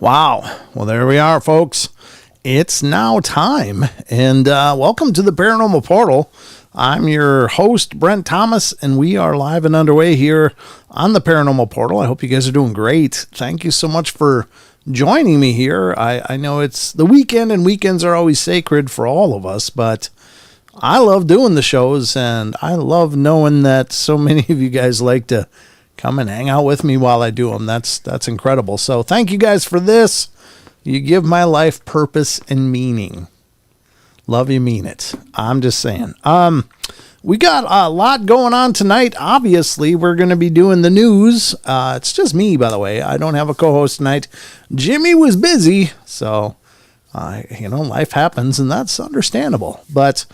Wow. Well, there we are, folks. It's now time. And welcome to the Paranormal Portal. I'm your host, Brent Thomas, and we are live and underway here on the Paranormal Portal. I hope you guys are doing great. Thank you so much for joining me here. I know it's the weekend, and weekends are always sacred for all of us, but I love doing the shows, and I love knowing that so many of you guys like to come and hang out with me while I do them. That's incredible. So thank you guys for this. You give my life purpose and meaning. Love you, mean it. I'm just saying. We got a lot going on tonight. Obviously, we're going to be doing the news. It's just me, by the way. I don't have a co-host tonight. Jimmy was busy, so life happens, and that's understandable. But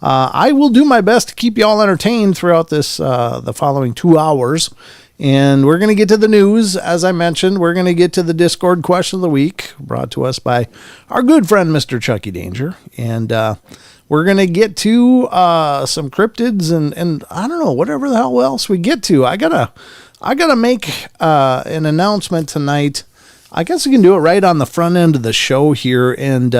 I will do my best to keep you all entertained throughout this the following 2 hours. And we're going to get to the news. As I mentioned, we're going to get to the Discord question of the week, brought to us by our good friend, Mr. Chucky Danger. And we're going to get to some cryptids and I don't know, whatever the hell else we get to. I gotta make an announcement tonight. I guess we can do it right on the front end of the show here. And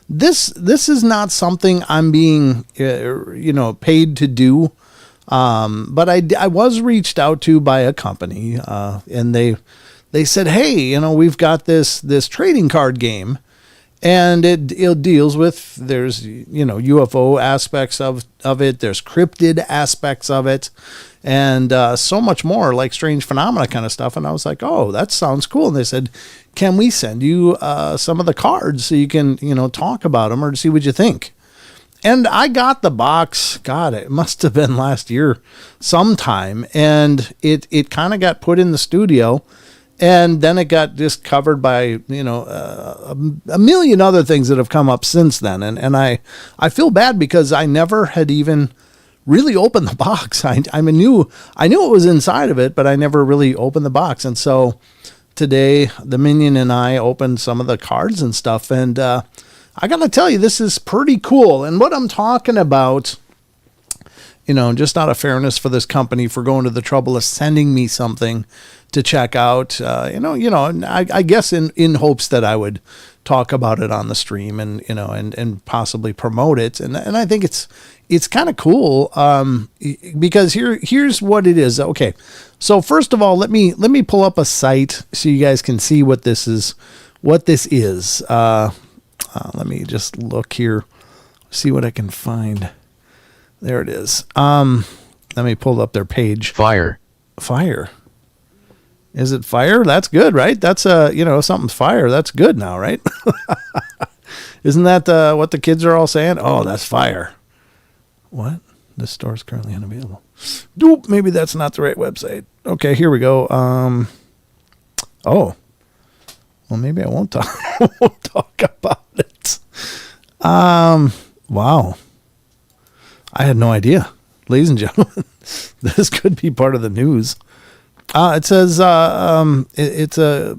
this is not something I'm being paid to do. But I was reached out to by a company, and they said, hey, we've got this trading card game, and it deals with, there's, UFO aspects of it. There's cryptid aspects of it, and, so much more, like strange phenomena kind of stuff. And I was like, oh, that sounds cool. And they said, can we send you, some of the cards so you can, talk about them or see what you think? And I got the box, God, it must have been last year sometime, and it kind of got put in the studio, and then it got just covered by, a million other things that have come up since then. And I feel bad because I never had even really opened the box. I knew it was inside of it, but I never really opened the box. And so today, the Minion and I opened some of the cards and stuff, and I got to tell you, this is pretty cool. And what I'm talking about, just out of fairness for this company for going to the trouble of sending me something to check out, I guess in hopes that I would talk about it on the stream and possibly promote it. And I think it's kind of cool, because here's what it is. Okay. So first of all, let me pull up a site so you guys can see what this is. Let me just look here, see what I can find. There it is. Let me pull up their page. Fire. Is it fire? That's good, right? That's something's fire. That's good now, right? Isn't that what the kids are all saying? Oh, that's fire. What? This store is currently unavailable. Nope, maybe that's not the right website. Okay, here we go. Oh. Well, maybe I won't talk about it. Wow. I had no idea. Ladies and gentlemen, this could be part of the news. It says, it says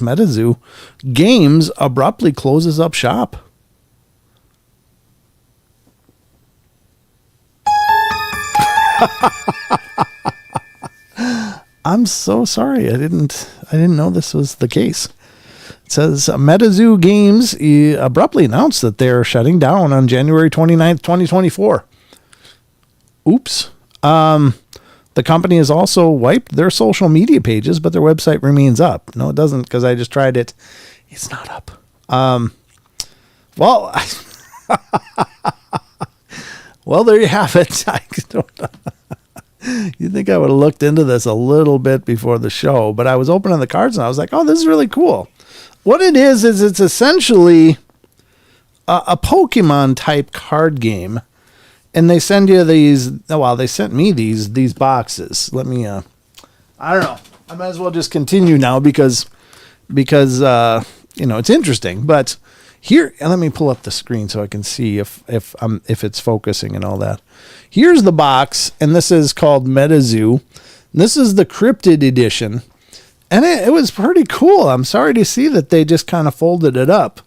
Metazoo Games abruptly closes up shop. I'm so sorry. I didn't know this was the case. It says Metazoo Games abruptly announced that they're shutting down on January 29th, 2024. Oops. The company has also wiped their social media pages, but their website remains up. No, it doesn't, because I just tried it. It's not up. Well, well, there you have it. I don't know. You'd think I would have looked into this a little bit before the show, but I was opening the cards and I was like, oh, this is really cool. What it is it's essentially a Pokemon type card game. And they send you they sent me these boxes. Let me, I don't know. I might as well just continue now because it's interesting. But here, let me pull up the screen so I can see if it's focusing and all that. Here's the box, and this is called Metazoo. This is the Crypted edition, and it was pretty cool. I'm sorry to see that they just kind of folded it up,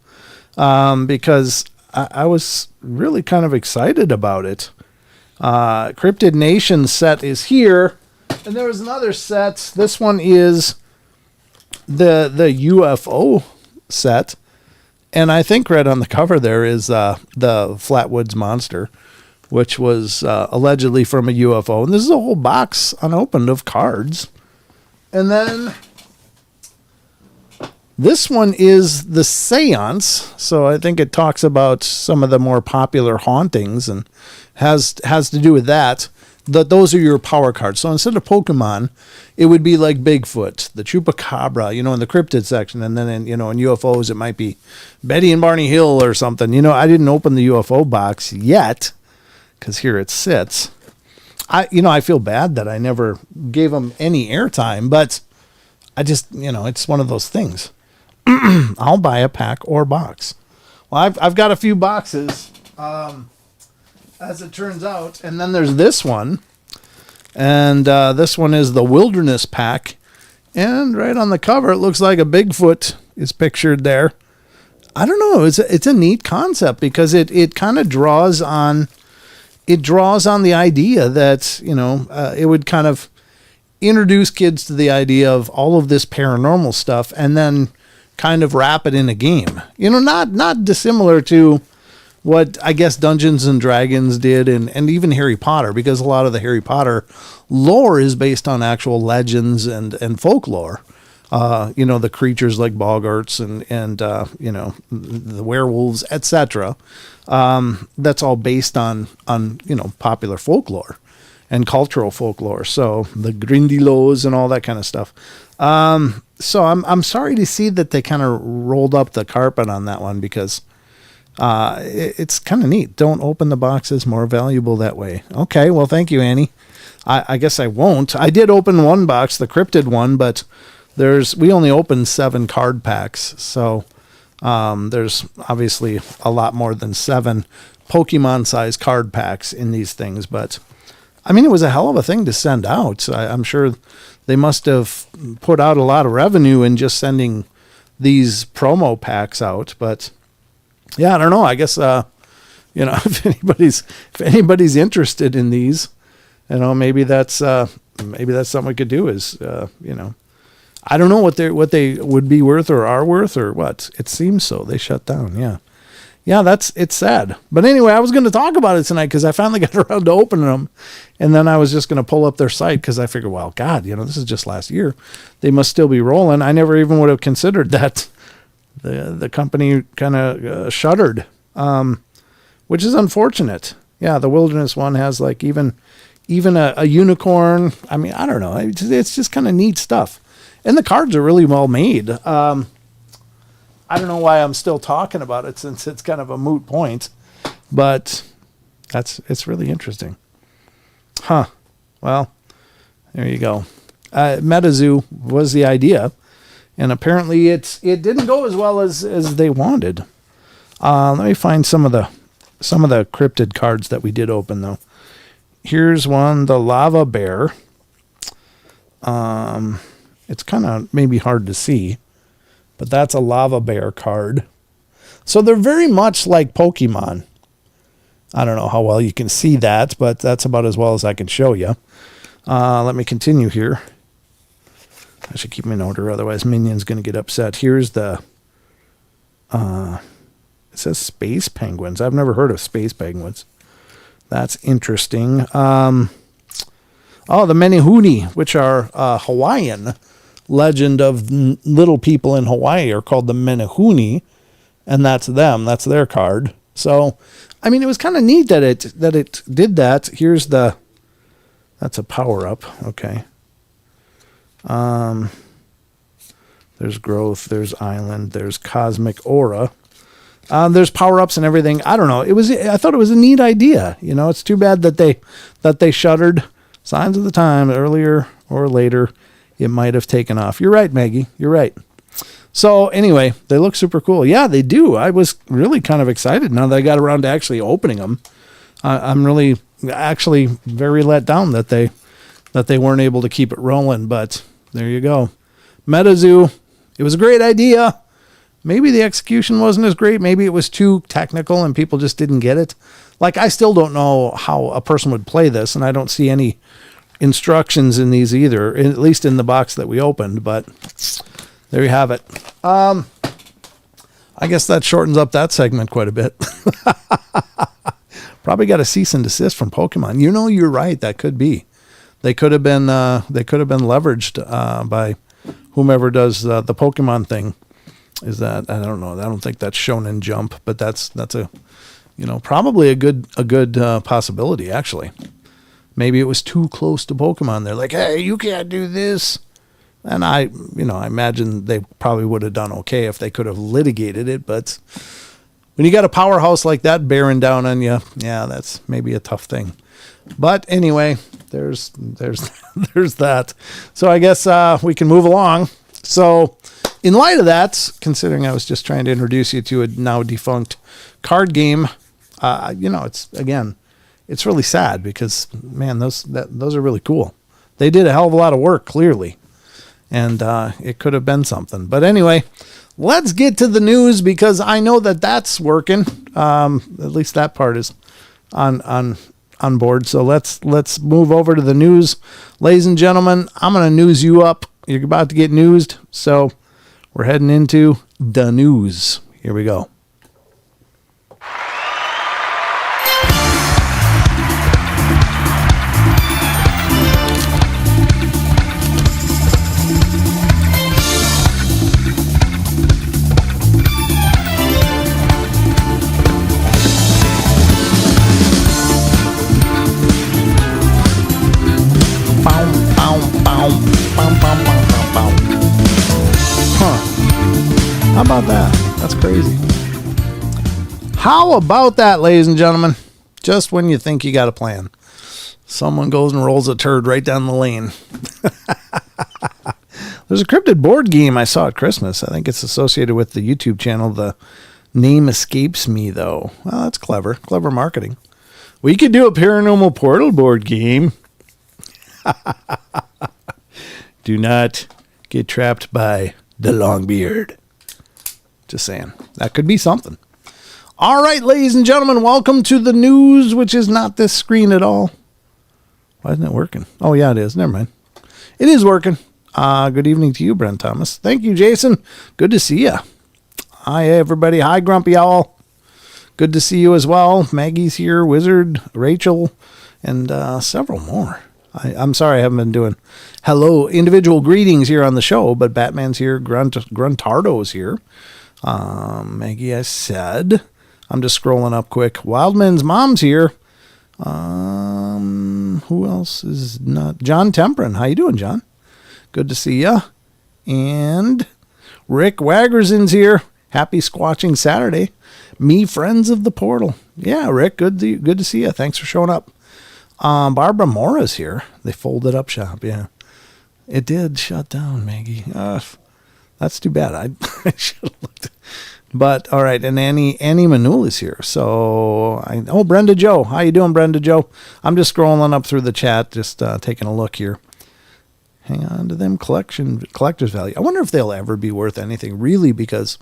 because I was really kind of excited about it. Cryptid Nation set is here, and there was another set. This one is the UFO set, and I think right on the cover there is the Flatwoods Monster, which was allegedly from a UFO. And this is a whole box unopened of cards. And then this one is the Seance. So I think it talks about some of the more popular hauntings and has to do with that. Those are your power cards. So instead of Pokemon, it would be like Bigfoot, the Chupacabra, in the Crypted section. And then, in UFOs, it might be Betty and Barney Hill or something. I didn't open the UFO box yet because here it sits. I feel bad that I never gave them any airtime, but I just, it's one of those things. I'll buy a pack or box. Well, I've got a few boxes. As it turns out. And then there's this one. And this one is the Wilderness Pack. And right on the cover, it looks like a Bigfoot is pictured there. I don't know. It's a neat concept because it kind of draws on the idea that, it would kind of introduce kids to the idea of all of this paranormal stuff and then kind of wrap it in a game. Not dissimilar to what I guess Dungeons and Dragons did and even Harry Potter, because a lot of the Harry Potter lore is based on actual legends and folklore. The creatures like boggarts and the werewolves, etc. That's all based on popular folklore and cultural folklore. So the Grindylows and all that kind of stuff. So I'm sorry to see that they kind of rolled up the carpet on that one because it's kind of neat. Don't open the boxes, more valuable that way. Okay, well, thank you, Annie. I guess I won't. I did open one box, the Crypted one, but we only opened 7 card packs, so there's obviously a lot more than 7 Pokemon-sized card packs in these things. But I mean, it was a hell of a thing to send out. I'm sure they must have put out a lot of revenue in just sending these promo packs out, but. Yeah, I don't know. I guess if anybody's interested in these, maybe that's something we could do. Is I don't know what they would be worth or are worth or what. It seems so. They shut down. Yeah. It's sad. But anyway, I was going to talk about it tonight because I finally got around to opening them, and then I was just going to pull up their site because I figured, well, God, this is just last year. They must still be rolling. I never even would have considered that. The company kind of shuttered, which is unfortunate. Yeah, the Wilderness one has like even a unicorn. I mean, I don't know. It's just kind of neat stuff. And the cards are really well made. I don't know why I'm still talking about it since it's kind of a moot point, but it's really interesting. Huh. Well, there you go. Metazoo was the idea. And apparently it didn't go as well as they wanted. Let me find some of the Crypted cards that we did open though. Here's one, the Lava Bear. It's kind of maybe hard to see, but that's a Lava Bear card. So they're very much like Pokemon. I don't know how well you can see that, but that's about as well as I can show you. Let me continue here. I should keep them in order, otherwise Minion's going to get upset. Here's the, it says Space Penguins. I've never heard of Space Penguins. That's interesting. The Menehune, which are Hawaiian legend of little people in Hawaii, are called the Menehune, and that's them. That's their card. So, I mean, it was kind of neat that it did that. Here's that's a power-up. Okay. There's growth, there's island, there's cosmic aura. There's power-ups and everything. I don't know. I thought it was a neat idea. It's too bad that they shuttered. Signs of the time, earlier or later, it might have taken off. You're right, Maggie. You're right. So anyway, they look super cool. Yeah, they do. I was really kind of excited now that I got around to actually opening them. I'm really actually very let down that they weren't able to keep it rolling, but there you go. Metazoo, it was a great idea. Maybe the execution wasn't as great. Maybe it was too technical and people just didn't get it. Like, I still don't know how a person would play this, and I don't see any instructions in these either, at least in the box that we opened, but there you have it. I guess that shortens up that segment quite a bit. Probably got a cease and desist from Pokemon. You know, you're right. That could be. They could have been leveraged by whomever does the Pokemon thing. Is that, I don't know. I don't think that's Shonen Jump, but that's a, probably a good possibility actually. Maybe it was too close to Pokemon. They're like, hey, you can't do this. And I imagine they probably would have done okay if they could have litigated it. But when you got a powerhouse like that bearing down on you, yeah, that's maybe a tough thing. But anyway, there's that. So I guess we can move along. So in light of that, considering I was just trying to introduce you to a now defunct card game, it's really sad because, man, those are really cool. They did a hell of a lot of work, clearly. And it could have been something. But anyway, let's get to the news because I know that's working. At least that part is on board. So let's move over to the news. Ladies and gentlemen, I'm going to news you up. You're about to get newsed. So we're heading into the news. Here we go. How about that? That's crazy. How about that, ladies and gentlemen? Just when you think you got a plan, someone goes and rolls a turd right down the lane. There's a Crypted board game I saw at Christmas. I think it's associated with the YouTube channel. The name escapes me, though. Well, that's clever. Clever marketing. We could do a Paranormal Portal board game. Do not get trapped by the long beard. Just saying. That could be something. All right, ladies and gentlemen, welcome to the news, which is not this screen at all. Why isn't it working? Oh, yeah, it is. Never mind. It is working. Good evening to you, Brent Thomas. Thank you, Jason. Good to see you. Hi, everybody. Hi, Grumpy Owl. Good to see you as well. Maggie's here, Wizard, Rachel, and several more. I'm sorry I haven't been doing individual greetings here on the show, but Batman's here, Gruntardo's here. Maggie, I said. I'm just scrolling up quick. Wildman's mom's here. Who else is not? John Temprin. How you doing, John? Good to see ya. And Rick Waggerson's here. Happy Squatching Saturday. Me friends of the portal. Yeah, Rick, good to see you. Thanks for showing up. Barbara Mora's here. They folded up shop. Yeah, it did shut down, Maggie. That's too bad. I should have looked. But all right, and Annie Manul is here. So Brenda Joe. How you doing, Brenda Joe? I'm just scrolling up through the chat, just taking a look here. Hang on to them collector's value. I wonder if they'll ever be worth anything, really, because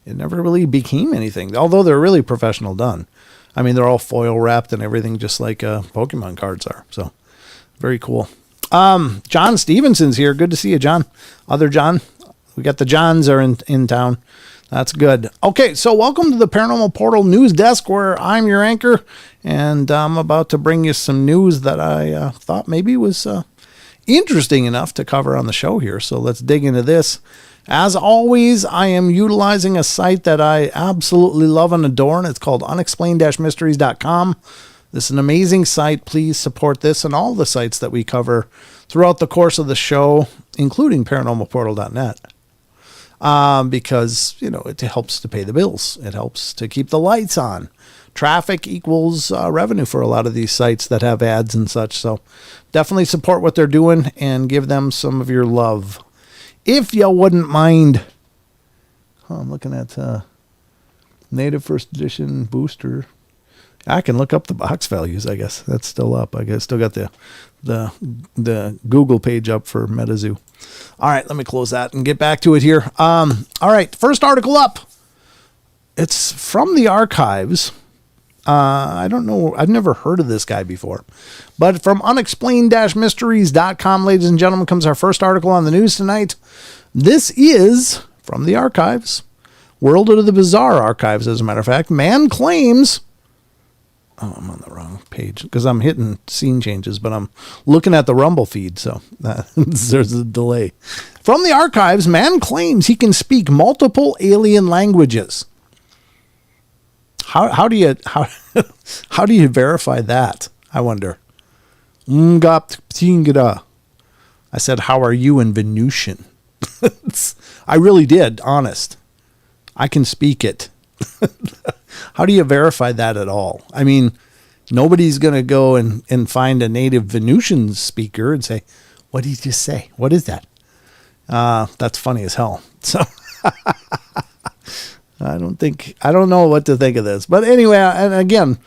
it never really became anything. Although they're really professional done. I mean, they're all foil wrapped and everything, just like Pokemon cards are. So very cool. John Stevenson's here. Good to see you, John. Other John. We got the Johns are in town. That's good. Okay, so welcome to the Paranormal Portal News Desk, where I'm your anchor, and I'm about to bring you some news that I thought maybe was interesting enough to cover on the show here. So let's dig into this. As always, I am utilizing a site that I absolutely love and adore, and it's called unexplained-mysteries.com. This is an amazing site. Please support this and all the sites that we cover throughout the course of the show, including paranormalportal.net. Because, it helps to pay the bills. It helps to keep the lights on. Traffic equals revenue for a lot of these sites that have ads and such. So definitely support what they're doing and give them some of your love. If you wouldn't mind. I'm looking at Native First Edition Booster. I can look up the box values, I guess. That's still up. I guess still got the Google page up for Metazoo. All right, let me close that and get back to it here. All right, first article up. It's from the archives I don't know. I've never heard of this guy before. But from unexplained-mysteries.com, ladies and gentlemen, comes our first article on the news tonight. This is from the archives. World of the Bizarre archives, as a matter of fact. Man claims... Oh, I'm on the wrong page because I'm hitting scene changes, but I'm looking at the Rumble feed, so there's a delay. From the archives, man claims he can speak multiple alien languages. How do you verify that? I wonder. I said, how are you in Venusian? I really did, honest. I can speak it. How do you verify that at all? I mean, nobody's going to go and find a native Venusian speaker and say, what did you say? What is that? That's funny as hell. So I don't know what to think of this. But anyway, and again,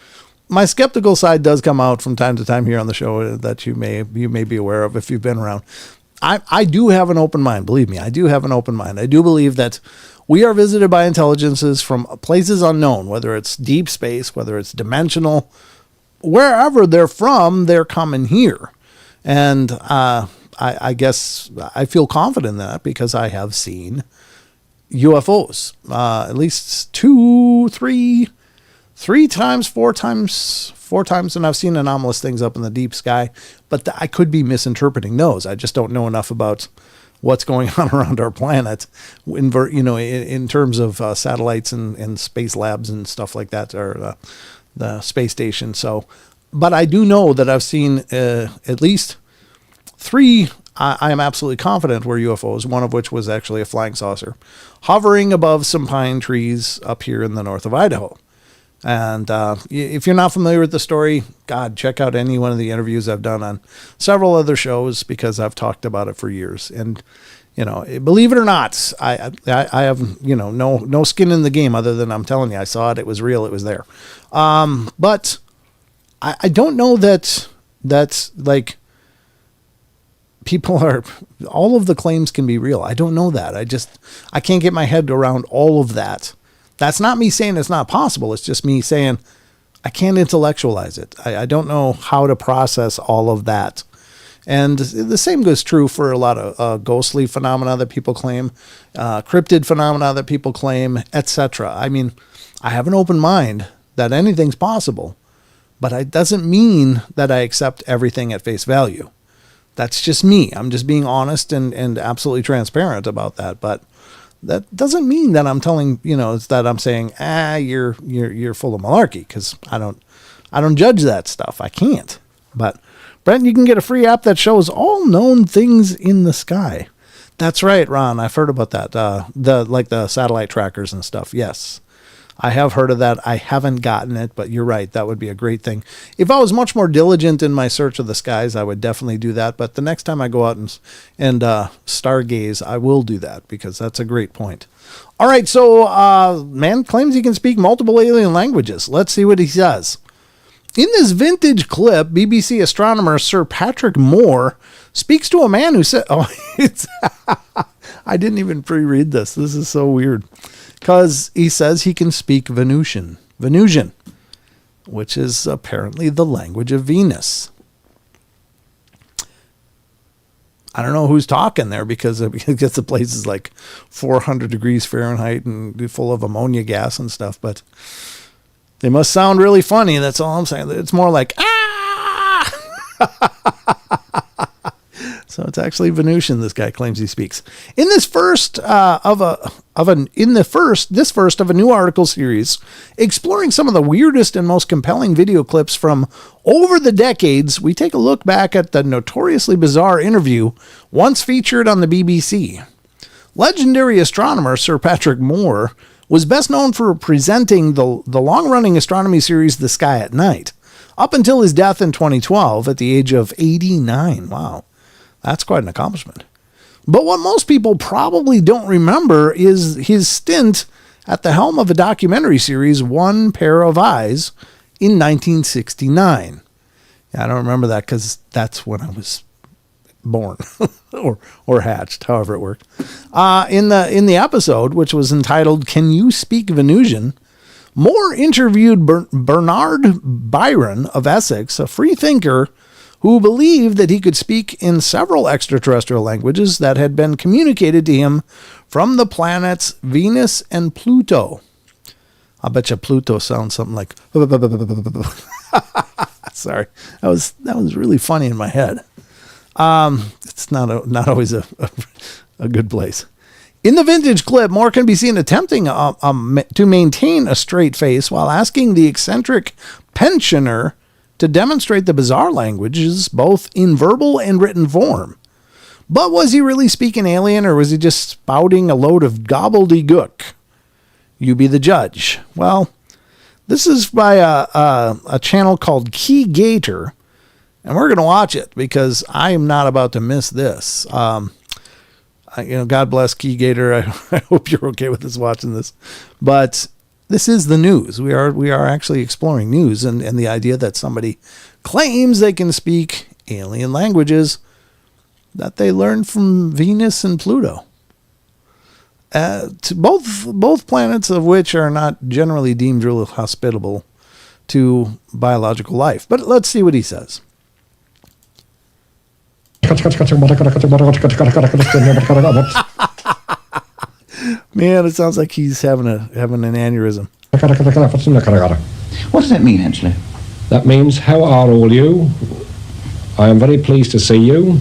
my skeptical side does come out from time to time here on the show that you may be aware of if you've been around. I do have an open mind. Believe me, I do have an open mind. I do believe that we are visited by intelligences from places unknown, whether it's deep space, whether it's dimensional, wherever they're from, they're coming here. And I guess I feel confident in that because I have seen UFOs, at least three times, four times, and I've seen anomalous things up in the deep sky, but I could be misinterpreting those. I just don't know enough about what's going on around our planet in terms of satellites and space labs and stuff like that, or the space station. So, but I do know that I've seen at least three, I am absolutely confident were UFOs, one of which was actually a flying saucer, hovering above some pine trees up here in the north of Idaho. And if you're not familiar with the story, God, check out any one of the interviews I've done on several other shows because I've talked about it for years. And, believe it or not, I have, no skin in the game other than I'm telling you, I saw it. It was real. It was there. But I don't know that's like all of the claims can be real. I don't know that. I can't get my head around all of that. That's not me saying it's not possible. It's just me saying I can't intellectualize it. I don't know how to process all of that. And the same goes true for a lot of ghostly phenomena that people claim, cryptid phenomena that people claim, etc. I mean, I have an open mind that anything's possible, but it doesn't mean that I accept everything at face value. That's just me. I'm just being honest and absolutely transparent about that. But that doesn't mean that I'm telling, that I'm saying, you're full of malarkey, because I don't judge that stuff. I can't. But Brent, you can get a free app that shows all known things in the sky. That's right, Ron. I've heard about that. The satellite trackers and stuff. Yes, I have heard of that. I haven't gotten it, but you're right. That would be a great thing. If I was much more diligent in my search of the skies, I would definitely do that. But the next time I go out and stargaze, I will do that because that's a great point. All right. So, man claims he can speak multiple alien languages. Let's see what he says. In this vintage clip, BBC astronomer Sir Patrick Moore speaks to a man who said, I didn't even pre-read this. This is so weird. Because he says he can speak Venusian, which is apparently the language of Venus. I don't know who's talking there because the place is like 400 degrees Fahrenheit and full of ammonia gas and stuff, but they must sound really funny. That's all I'm saying. It's more like, ah! So it's actually Venusian. This guy claims he speaks. In this first of a new article series, exploring some of the weirdest and most compelling video clips from over the decades, we take a look back at the notoriously bizarre interview once featured on the BBC. Legendary astronomer Sir Patrick Moore was best known for presenting the long-running astronomy series The Sky at Night, up until his death in 2012 at the age of 89. Wow. That's quite an accomplishment. But what most people probably don't remember is his stint at the helm of a documentary series, One Pair of Eyes, in 1969. I don't remember that because that's when I was born or hatched, however it worked. In the episode, which was entitled "Can You Speak Venusian?", Moore interviewed Bernard Byron of Essex, a free thinker who believed that he could speak in several extraterrestrial languages that had been communicated to him from the planets Venus and Pluto. I bet you Pluto sounds something like... Sorry, that was really funny in my head. It's not always a good place. In the vintage clip, Moore can be seen attempting to maintain a straight face while asking the eccentric pensioner to demonstrate the bizarre languages both in verbal and written form. But was he really speaking alien, or was he just spouting a load of gobbledygook? You be the judge. Well, this is by a channel called Key Gator, and we're going to watch it because I am not about to miss this. God bless Key Gator. I hope you're okay with us watching this. But this is the news. We are actually exploring news and the idea that somebody claims they can speak alien languages that they learned from Venus and Pluto. To both planets of which are not generally deemed really hospitable to biological life. But let's see what he says. Man, it sounds like he's having an aneurysm. What does that mean, actually? That means, how are all you? I am very pleased to see you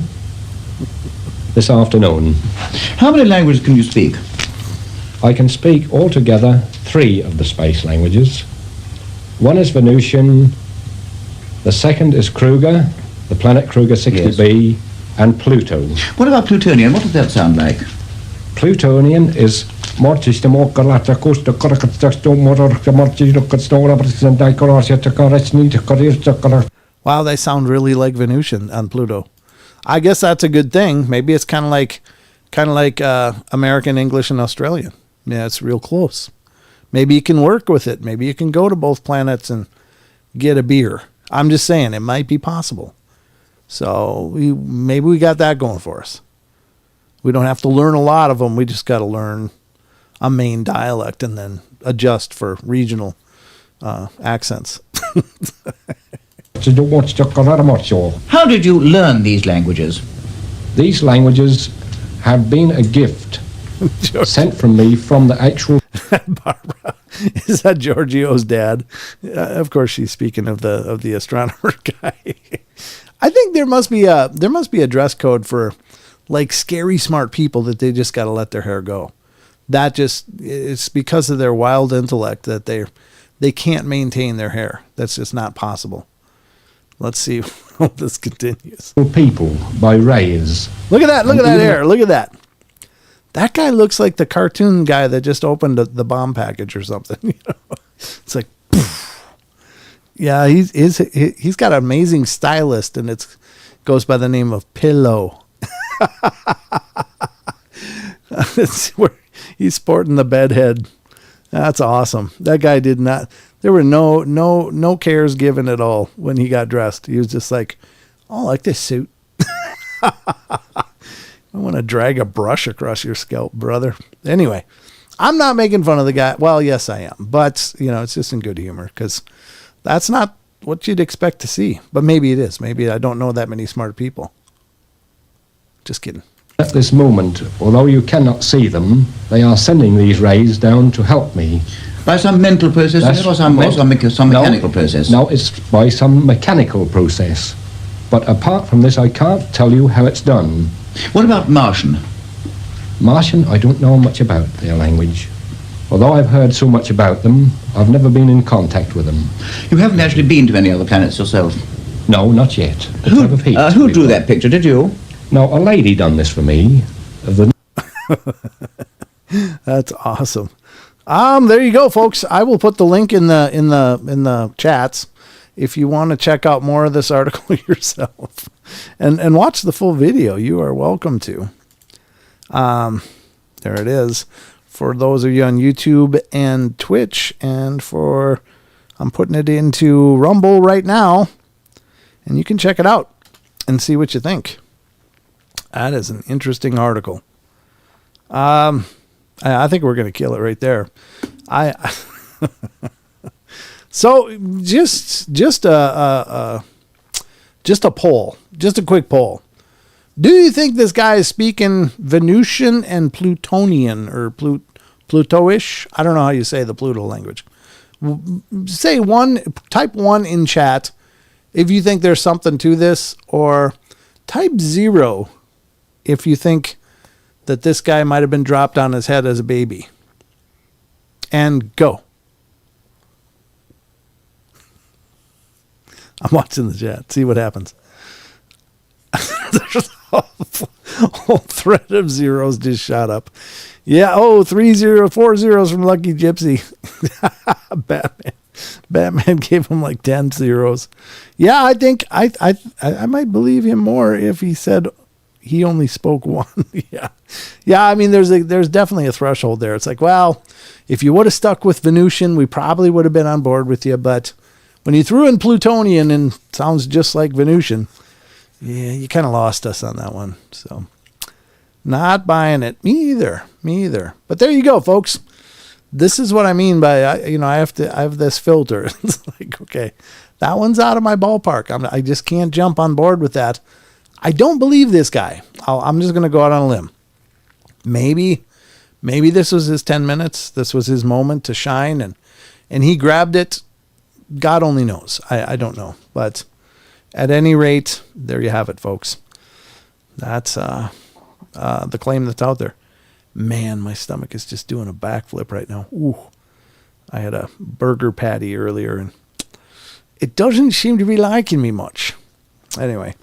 this afternoon. How many languages can you speak? I can speak altogether 3 of the space languages. One is Venusian, the second is Kruger, the planet Kruger 60b, yes, and Pluto. What about Plutonian? What does that sound like? Plutonian is... Wow, they sound really like Venusian on Pluto. I guess that's a good thing. Maybe it's kind of like American English and Australian. Yeah, it's real close. Maybe you can work with it. Maybe you can go to both planets and get a beer. I'm just saying, it might be possible. So maybe we got that going for us. We don't have to learn a lot of them. We just got to learn a main dialect and then adjust for regional accents. How did you learn these languages? These languages have been a gift sent from me from the actual... Barbara, is that Giorgio's dad? Of course, she's speaking of the astronomer guy. I think there must be a dress code for like scary smart people that they just got to let their hair go. It's because of their wild intellect that they can't maintain their hair. That's just not possible. Let's see how this continues. People by rays. Look at that! Look at that hair! Look at that! That guy looks like the cartoon guy that just opened the bomb package or something. You know? It's like, poof. Yeah, he's got an amazing stylist, and it goes by the name of Pillow. He's sporting the bedhead. That's awesome. That guy did not. There were no cares given at all when he got dressed. He was just like, "Oh, I like this suit." I want to drag a brush across your scalp, brother. Anyway, I'm not making fun of the guy. Well, yes, I am. But, it's just in good humor because that's not what you'd expect to see. But maybe it is. Maybe I don't know that many smart people. Just kidding. At this moment, although you cannot see them, they are sending these rays down to help me. By some mental process or some mechanical process? No, it's by some mechanical process. But apart from this, I can't tell you how it's done. What about Martian? Martian, I don't know much about their language. Although I've heard so much about them, I've never been in contact with them. You haven't actually been to any other planets yourself? No, not yet. Who drew that picture? Did you? No, a lady done this for me. That's awesome. There you go, folks. I will put the link in the chats if you want to check out more of this article yourself and watch the full video. You are welcome to. There it is. For those of you on YouTube and Twitch, and I'm putting it into Rumble right now, and you can check it out and see what you think. That is an interesting article. I think we're going to kill it right there. So just a poll, just a quick poll. Do you think this guy is speaking Venusian and Plutonian or Pluto-ish? I don't know how you say the Pluto language. Say type 1 in chat if you think there's something to this, or type 0 if you think that this guy might have been dropped on his head as a baby. And go. I'm watching the chat. See what happens. There's a whole thread of zeros just shot up. Yeah. Oh, 4 zeros from Lucky Gypsy. Batman gave him like 10 zeros. Yeah, I think I might believe him more if he said he only spoke one. Yeah. I mean, there's definitely a threshold there. It's like, well, if you would have stuck with Venusian, we probably would have been on board with you. But when you threw in Plutonian and sounds just like Venusian, yeah, you kind of lost us on that one. So not buying it. Me either. But there you go, folks. This is what I mean by, I have this filter. It's like, okay, that one's out of my ballpark. I just can't jump on board with that. I don't believe this guy. I'm just going to go out on a limb. Maybe this was his 10 minutes. This was his moment to shine, and he grabbed it. God only knows. I don't know. But at any rate, there you have it, folks. That's the claim that's out there. Man, my stomach is just doing a backflip right now. Ooh, I had a burger patty earlier, and it doesn't seem to be liking me much. Anyway,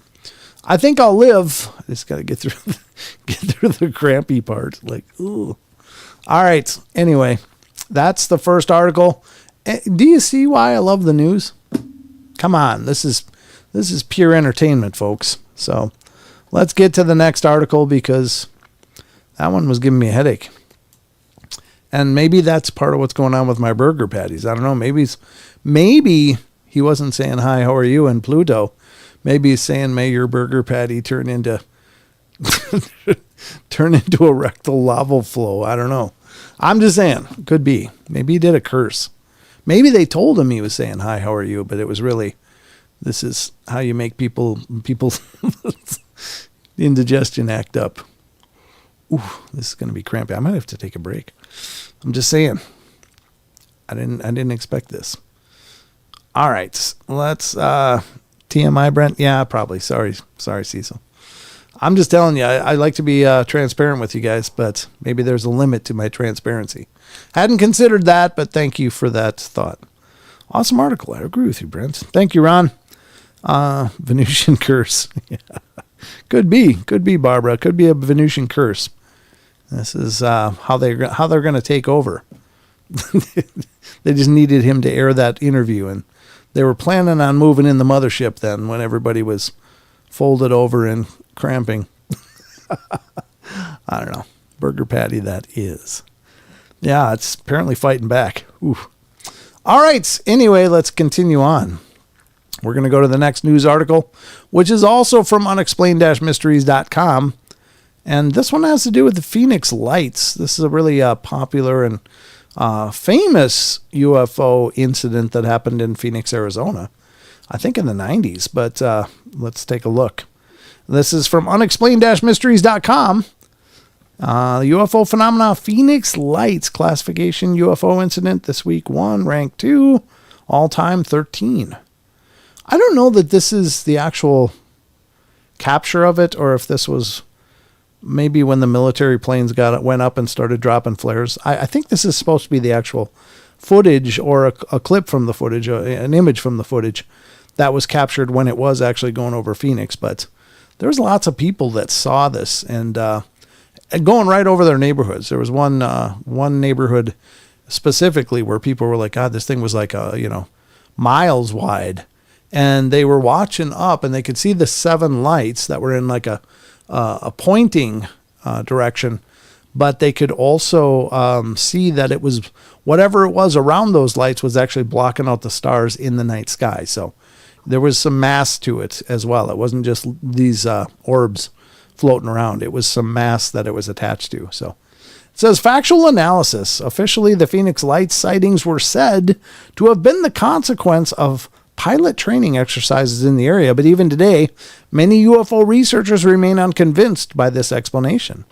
I think I'll live. I just got to get through the crampy part. Like, ooh. All right. Anyway, that's the first article. Do you see why I love the news? Come on, this is pure entertainment, folks. So let's get to the next article, because that one was giving me a headache. And maybe that's part of what's going on with my burger patties. I don't know. Maybe he wasn't saying, hi, how are you, in Pluto. Maybe he's saying, may your burger patty turn into a rectal lava flow. I don't know. I'm just saying, could be. Maybe he did a curse. Maybe they told him he was saying, hi, how are you? But it was really, this is how you make people's indigestion act up. Ooh, this is going to be crampy. I might have to take a break. I'm just saying. I didn't expect this. All right, let's TMI, Brent. Yeah, probably. Sorry, Cecil. I'm just telling you. I like to be transparent with you guys, but maybe there's a limit to my transparency. Hadn't considered that, but thank you for that thought. Awesome article. I agree with you, Brent. Thank you, Ron. Venusian curse. Yeah. Could be, Barbara. Could be a Venusian curse. This is how they're going to take over. They just needed him to air that interview, and they were planning on moving in the mothership then when everybody was folded over and cramping. I don't know. Burger patty, that is. Yeah, it's apparently fighting back. Ooh. All right. Anyway, let's continue on. We're going to go to the next news article, which is also from unexplained-mysteries.com. And this one has to do with the Phoenix Lights. This is a really popular and famous UFO incident that happened in Phoenix, Arizona, I think in the 90s. But let's take a look. This is from unexplained-mysteries.com. UFO phenomena, Phoenix Lights, classification UFO incident this week 1, rank 2, all-time 13. I don't know that this is the actual capture of it, or if this was maybe when the military planes went up and started dropping flares. I think this is supposed to be the actual footage, or a clip from the footage, an image from the footage that was captured when it was actually going over Phoenix. But there's lots of people that saw this and going right over their neighborhoods. There was one neighborhood specifically where people were like, God, this thing was like miles wide. And they were watching up, and they could see the 7 lights that were in like a pointing direction, but they could also see that it was whatever it was around those lights was actually blocking out the stars in the night sky. So there was some mass to it as well. It wasn't just these orbs floating around. It was some mass that it was attached to. So It says factual analysis. Officially, the Phoenix Lights sightings were said to have been the consequence of pilot training exercises in the area, but even today, many UFO researchers remain unconvinced by this explanation.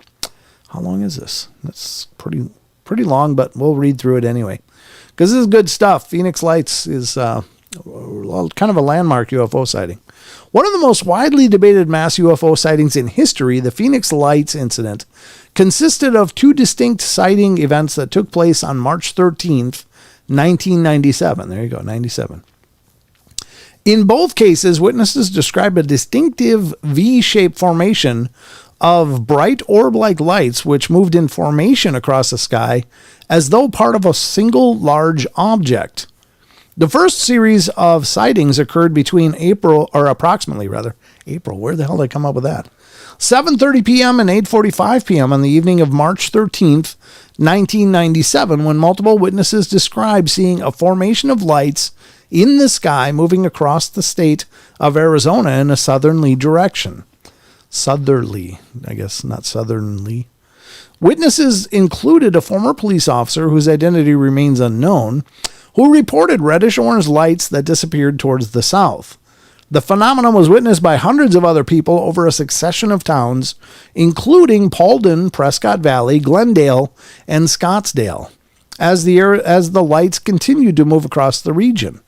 How long is this? That's pretty long, but we'll read through it anyway, because this is good stuff. Phoenix Lights is kind of a landmark UFO sighting. One of the most widely debated mass UFO sightings in history, the Phoenix Lights incident, consisted of two distinct sighting events that took place on March 13th, 1997. There you go, 97. In both cases, witnesses described a distinctive V-shaped formation of bright orb-like lights which moved in formation across the sky as though part of a single large object. The first series of sightings occurred between April, where the hell did I come up with that? 7:30 p.m. and 8:45 p.m. on the evening of March 13th, 1997, when multiple witnesses described seeing a formation of lights in the sky moving across the state of Arizona in a southerly direction. Southerly, I guess, not southernly. Witnesses included a former police officer whose identity remains unknown, who reported reddish-orange lights that disappeared towards the south. The phenomenon was witnessed by hundreds of other people over a succession of towns, including Paulden, Prescott Valley, Glendale, and Scottsdale, as the lights continued to move across the region.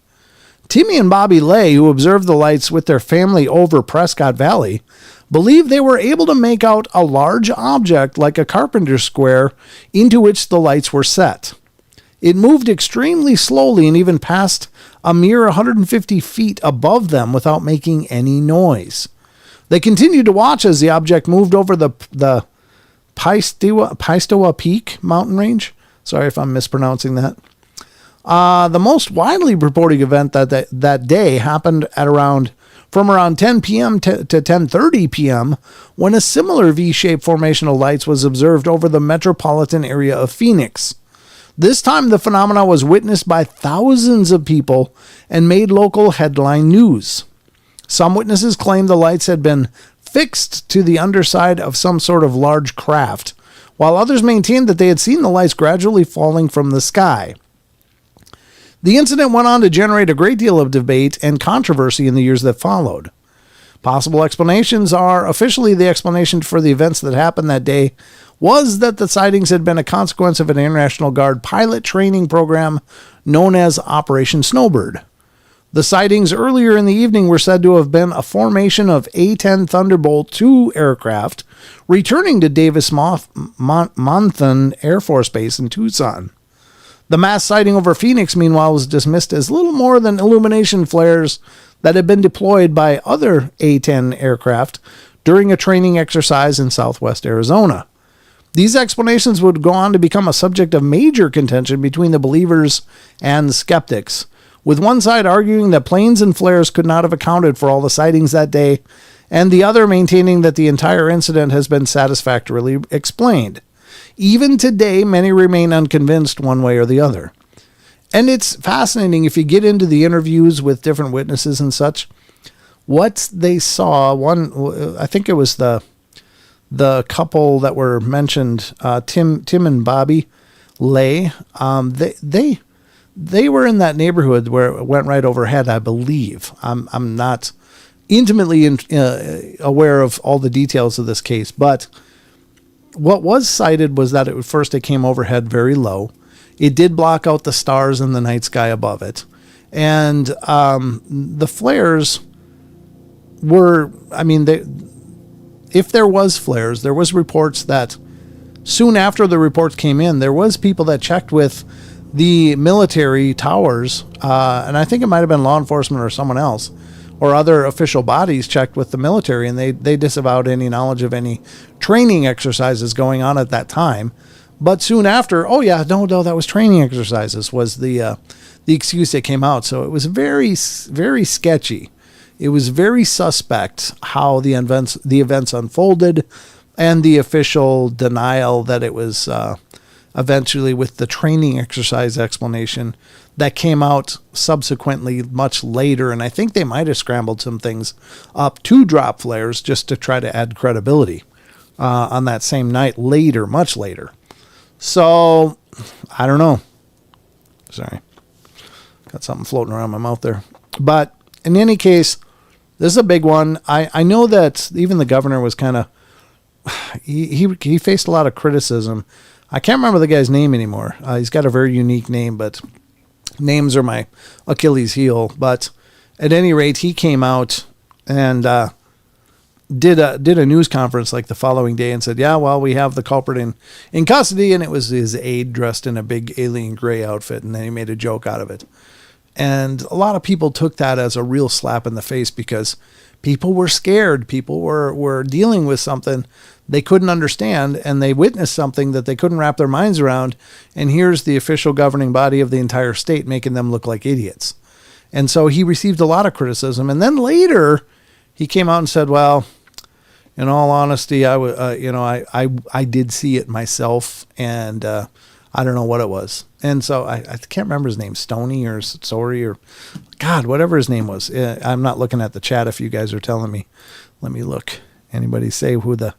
Timmy and Bobby Lay, who observed the lights with their family over Prescott Valley, believed they were able to make out a large object like a carpenter's square into which the lights were set. It moved extremely slowly and even passed a mere 150 feet above them without making any noise. They continued to watch as the object moved over the Piestewa Peak mountain range. Sorry if I'm mispronouncing that. The most widely reported event that day happened from around 10 p.m. to 10:30 p.m. when a similar V-shaped formation of lights was observed over the metropolitan area of Phoenix. This time, the phenomenon was witnessed by thousands of people and made local headline news. Some witnesses claimed the lights had been fixed to the underside of some sort of large craft, while others maintained that they had seen the lights gradually falling from the sky. The incident went on to generate a great deal of debate and controversy in the years that followed. Possible explanations are officially the explanation for the events that happened that day was that the sightings had been a consequence of an International Guard pilot training program known as Operation Snowbird. The sightings earlier in the evening were said to have been a formation of A-10 Thunderbolt II aircraft returning to Davis-Monthan Air Force Base in Tucson. The mass sighting over Phoenix, meanwhile, was dismissed as little more than illumination flares that had been deployed by other A-10 aircraft during a training exercise in southwest Arizona. These explanations would go on to become a subject of major contention between the believers and skeptics, with one side arguing that planes and flares could not have accounted for all the sightings that day, and the other maintaining that the entire incident has been satisfactorily explained. Even today, many remain unconvinced one way or the other. And it's fascinating if you get into the interviews with different witnesses and such, what they saw. I think it was the couple that were mentioned, Tim and Bobby Lay. They were in that neighborhood where it went right overhead, I believe. I'm not intimately aware of all the details of this case, but what was cited was that it came overhead very low. It did block out the stars in the night sky above it. And the flares were, if there was flares, there was reports that soon after the reports came in, there was people that checked with the military towers, and I think it might have been law enforcement or someone else, or other official bodies checked with the military, and they disavowed any knowledge of any training exercises going on at that time. But soon after, that was training exercises was the excuse that came out. So it was very, very sketchy. It was very suspect how the events unfolded, and the official denial that it was eventually with the training exercise explanation that came out subsequently much later. And I think they might have scrambled some things up to drop flares just to try to add credibility on that same night later, much later. So, I don't know. Sorry. Got something floating around my mouth there. But in any case, this is a big one. I know that even the governor was kind of, he faced a lot of criticism. I can't remember the guy's name anymore. He's got a very unique name, but names are my Achilles heel. But at any rate, he came out and did a news conference like the following day and said, yeah, well, we have the culprit in custody. And it was his aide dressed in a big alien gray outfit. And then he made a joke out of it. And a lot of people took that as a real slap in the face because people were scared. People were dealing with something they couldn't understand, and they witnessed something that they couldn't wrap their minds around. And here's the official governing body of the entire state making them look like idiots. And so he received a lot of criticism. And then later he came out and said, well, in all honesty, I did see it myself, and I don't know what it was. And so I can't remember his name, Stoney or Sorry or God, whatever his name was. I'm not looking at the chat if you guys are telling me. Let me look. Anybody say who the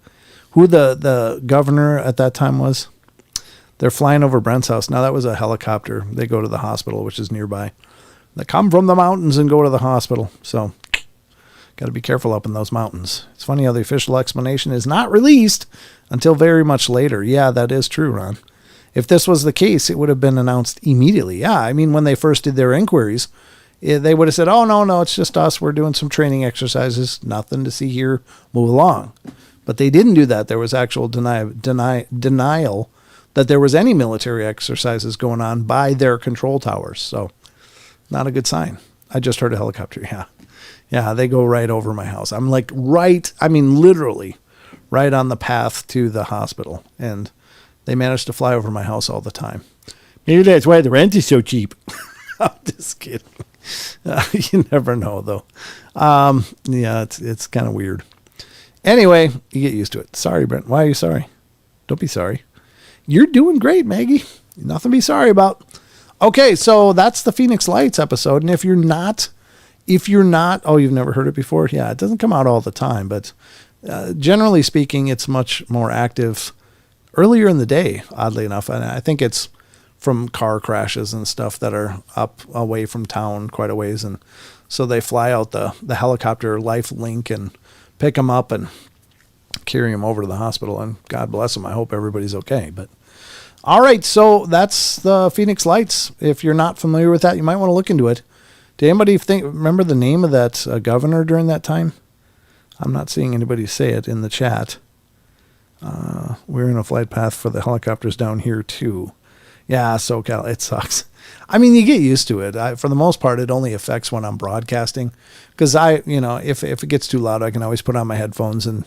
governor at that time was? They're flying over Brent's house. Now that was a helicopter. They go to the hospital, which is nearby. They come from the mountains and go to the hospital. So got to be careful up in those mountains. It's funny how the official explanation is not released until very much later. Yeah, that is true, Ron. If this was the case, it would have been announced immediately. Yeah, I mean, when they first did their inquiries, they would have said, oh, no, it's just us. We're doing some training exercises. Nothing to see here. Move along. But they didn't do that. There was actual denial that there was any military exercises going on by their control towers. So not a good sign. I just heard a helicopter. Yeah. Yeah, they go right over my house. I'm like literally right on the path to the hospital. And they managed to fly over my house all the time. Maybe that's why the rent is so cheap. I'm just kidding. You never know, though. Yeah, it's kind of weird. Anyway, you get used to it. Sorry, Brent. Why are you sorry? Don't be sorry. You're doing great, Maggie. Nothing to be sorry about. Okay, so that's the Phoenix Lights episode. And if you're not, oh, you've never heard it before? Yeah, it doesn't come out all the time, but generally speaking, it's much more active earlier in the day, oddly enough. And I think it's from car crashes and stuff that are up away from town quite a ways. And so they fly out the helicopter Life Link and pick them up and carry them over to the hospital. And God bless them. I hope everybody's okay. But all right, so that's the Phoenix Lights. If you're not familiar with that, you might want to look into it. Did anybody remember the name of that governor during that time? I'm not seeing anybody say it in the chat. We're in a flight path for the helicopters down here too. Yeah, SoCal, it sucks. I mean, you get used to it. For the most part, it only affects when I'm broadcasting. Because if it gets too loud, I can always put on my headphones and,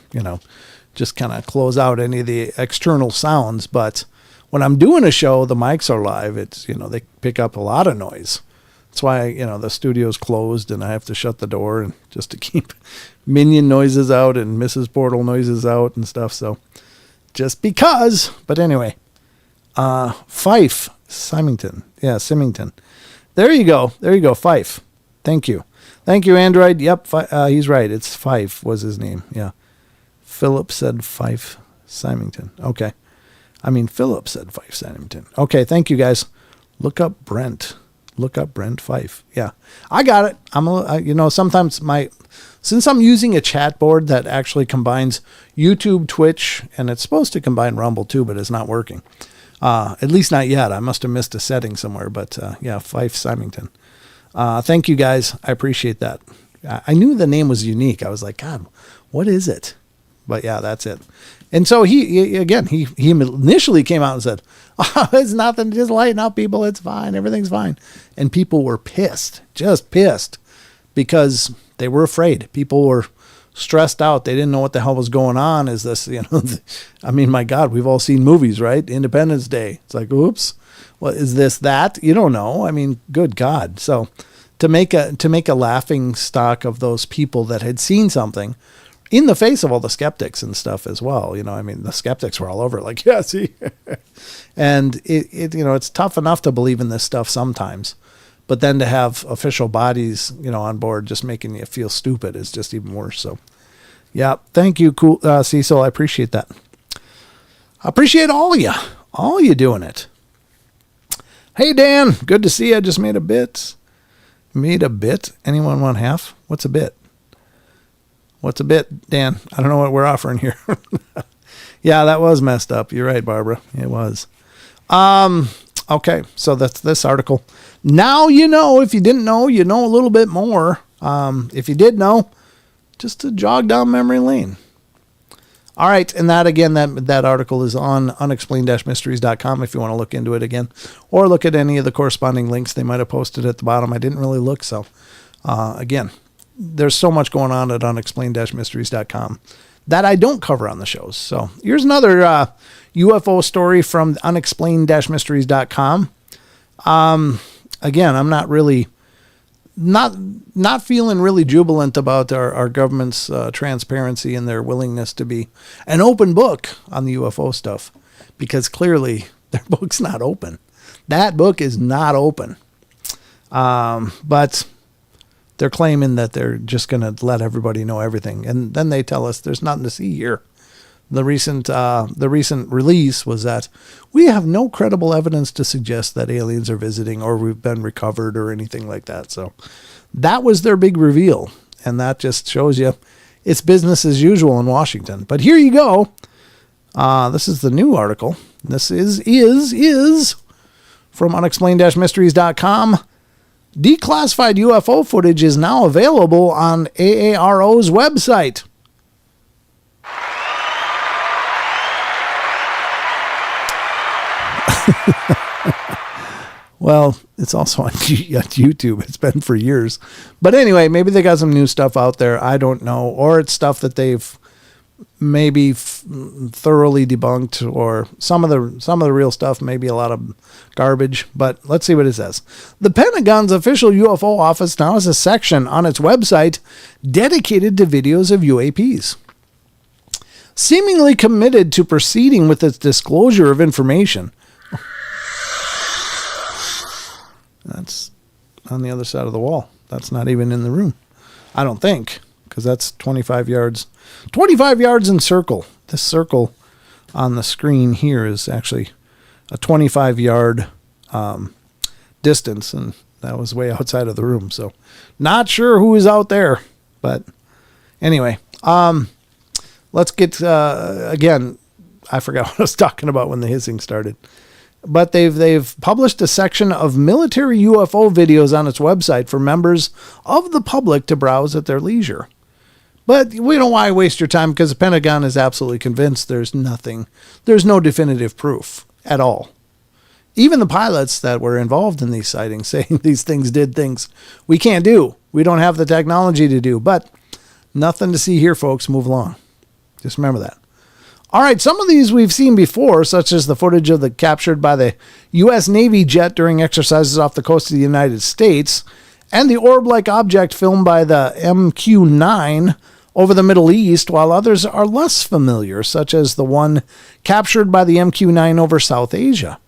just kind of close out any of the external sounds. But when I'm doing a show, the mics are live. It's, they pick up a lot of noise. That's why, the studio's closed and I have to shut the door and just to keep minion noises out and Mrs. Portal noises out and stuff. So just because, but anyway, Fife, Symington. Yeah, Symington. There you go. Fife. Thank you, Android. Yep. He's right. It's Fife was his name. Yeah. Philip said Fife, Symington. Okay. Philip said Fife, Symington. Okay. Thank you guys. Look up Brent Fife. Yeah, I got it. Sometimes since I'm using a chat board that actually combines YouTube, Twitch, and it's supposed to combine Rumble too, but it's not working. At least not yet. I must have missed a setting somewhere, but yeah, Fife Symington. Thank you guys. I appreciate that. I knew the name was unique. I was like, God, what is it? But yeah, that's it. And so he initially came out and said, oh, it's nothing. Just lighten up, people. It's fine. Everything's fine. And people were pissed, just pissed, because they were afraid. People were stressed out. They didn't know what the hell was going on. Is this, my God, we've all seen movies, right? Independence Day. It's like, oops. Well, is this that? You don't know. Good God. So to make a laughing stock of those people that had seen something in the face of all the skeptics and stuff as well. The skeptics were all over it, like, yeah, see. And it's tough enough to believe in this stuff sometimes, but then to have official bodies, on board just making you feel stupid is just even worse. So yeah, thank you, cool Cecil. I appreciate that. I appreciate all of you. All you doing it. Hey, Dan, good to see you. I just made a bit. Made a bit? Anyone want half? What's a bit? What's a bit, Dan? I don't know what we're offering here. Yeah, that was messed up. You're right, Barbara. It was. Okay, so that's this article. Now you know. If you didn't know, you know a little bit more. If you did know, just to jog down memory lane. All right, and that again, that article is on unexplained-mysteries.com if you want to look into it again, or look at any of the corresponding links they might have posted at the bottom. I didn't really look, so again, there's so much going on at unexplained-mysteries.com that I don't cover on the shows. So here's another UFO story from unexplained-mysteries.com. Again, I'm not really not feeling really jubilant about our government's transparency and their willingness to be an open book on the UFO stuff, because clearly their book's not open. That book is not open. But they're claiming that they're just going to let everybody know everything. And then they tell us there's nothing to see here. The recent release was that we have no credible evidence to suggest that aliens are visiting or we've been recovered or anything like that. So that was their big reveal. And that just shows you it's business as usual in Washington. But here you go. This is the new article. This is from unexplained-mysteries.com. Declassified UFO footage is now available on AARO's website. Well, it's also on YouTube. It's been for years. But anyway, maybe they got some new stuff out there. I don't know. Or it's stuff that they've maybe thoroughly debunked, or some of the real stuff, maybe a lot of garbage. But let's see what it says. The Pentagon's official UFO office now has a section on its website dedicated to videos of UAPs. Seemingly committed to proceeding with its disclosure of information. That's on the other side of the wall. That's not even in the room, I don't think, because that's 25 yards. 25 yards in circle. This circle on the screen here is actually a 25-yard distance, and that was way outside of the room. So not sure who is out there, but anyway, let's get, again, I forgot what I was talking about when the hissing started. But they've published a section of military UFO videos on its website for members of the public to browse at their leisure. But we don't want to waste your time, because the Pentagon is absolutely convinced there's no definitive proof at all. Even the pilots that were involved in these sightings saying these things did things we can't do. We don't have the technology to do. But nothing to see here, folks. Move along. Just remember that. All right, some of these we've seen before, such as the footage of the captured by the U.S. Navy jet during exercises off the coast of the United States, and the orb-like object filmed by the MQ-9 over the Middle East, while others are less familiar, such as the one captured by the MQ-9 over South Asia.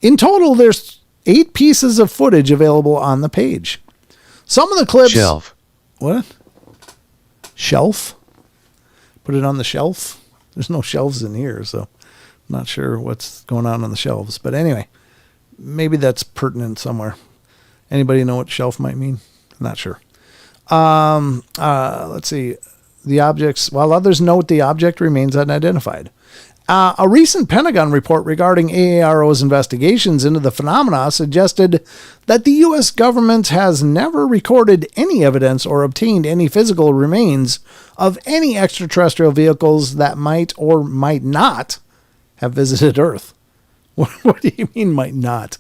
In total, there's 8 pieces of footage available on the page. Some of the clips... Shelf. What? Shelf? Put it on the shelf? There's no shelves in here, so I'm not sure what's going on the shelves. But anyway, maybe that's pertinent somewhere. Anybody know what shelf might mean? I'm not sure. Let's see. The objects, while others note the object remains unidentified. A recent Pentagon report regarding AARO's investigations into the phenomena suggested that the U.S. government has never recorded any evidence or obtained any physical remains of any extraterrestrial vehicles that might or might not have visited Earth. What do you mean might not?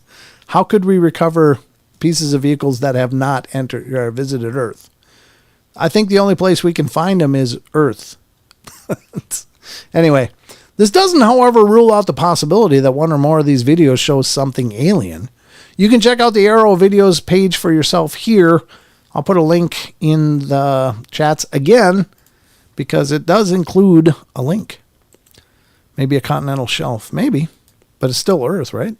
How could we recover pieces of vehicles that have not entered or visited Earth? I think the only place we can find them is Earth. Anyway. This doesn't, however, rule out the possibility that one or more of these videos shows something alien. You can check out the Arrow Videos page for yourself here. I'll put a link in the chats again, because it does include a link. Maybe a continental shelf. Maybe. But it's still Earth, right?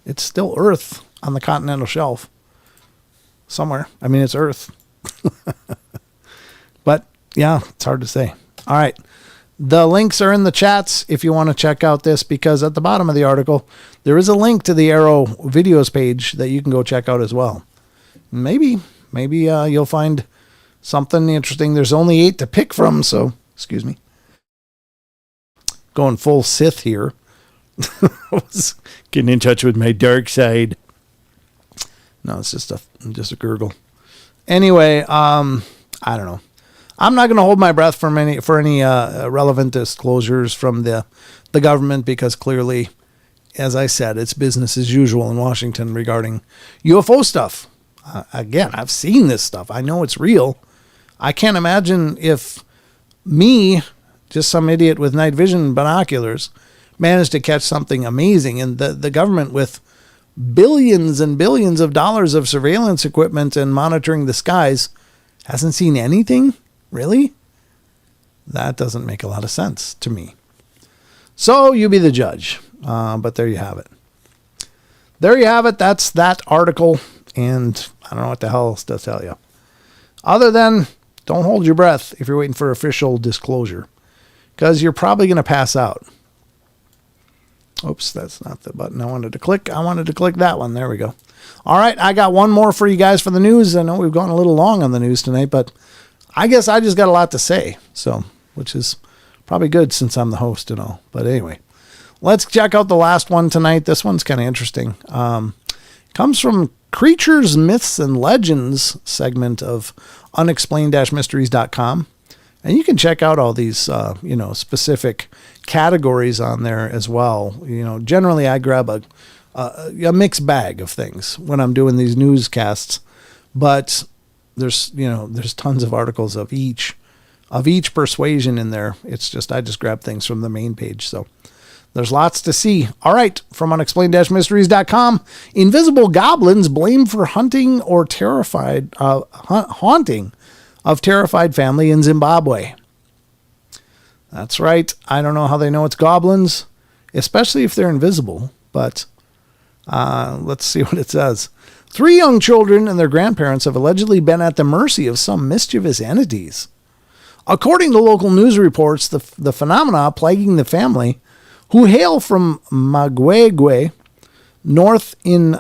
It's still Earth on the continental shelf. Somewhere. I mean, it's Earth. But, yeah, it's hard to say. All right. The links are in the chats if you want to check out this, because at the bottom of the article, there is a link to the Arrow videos page that you can go check out as well. Maybe you'll find something interesting. There's only 8 to pick from, so excuse me. Going full Sith here. Getting in touch with my dark side. No, it's just a gurgle. Anyway, I don't know. I'm not going to hold my breath for any relevant disclosures from the government, because clearly, as I said, it's business as usual in Washington regarding UFO stuff. Again, I've seen this stuff. I know it's real. I can't imagine if me, just some idiot with night vision binoculars, managed to catch something amazing, and the government with billions and billions of dollars of surveillance equipment and monitoring the skies hasn't seen anything. Really? That doesn't make a lot of sense to me. So you be the judge. But there you have it. There you have it. That's that article. And I don't know what the hell else to tell you. Other than, don't hold your breath if you're waiting for official disclosure, because you're probably going to pass out. Oops, that's not the button I wanted to click. I wanted to click that one. There we go. All right, I got one more for you guys for the news. I know we've gone a little long on the news tonight, but I guess I just got a lot to say, so, which is probably good since I'm the host and all. But anyway, let's check out the last one tonight. This one's kind of interesting. Comes from Creatures, Myths, and Legends segment of unexplained-mysteries.com. And you can check out all these, specific categories on there as well. Generally I grab a mixed bag of things when I'm doing these newscasts, but there's tons of articles of each persuasion in there. It's just, I just grab things from the main page. So there's lots to see. All right. From unexplained-mysteries.com, invisible goblins blamed for haunting of terrified family in Zimbabwe. That's right. I don't know how they know it's goblins, especially if they're invisible, but let's see what it says. 3 young children and their grandparents have allegedly been at the mercy of some mischievous entities. According to local news reports, the phenomena plaguing the family, who hail from Magwegwe, north in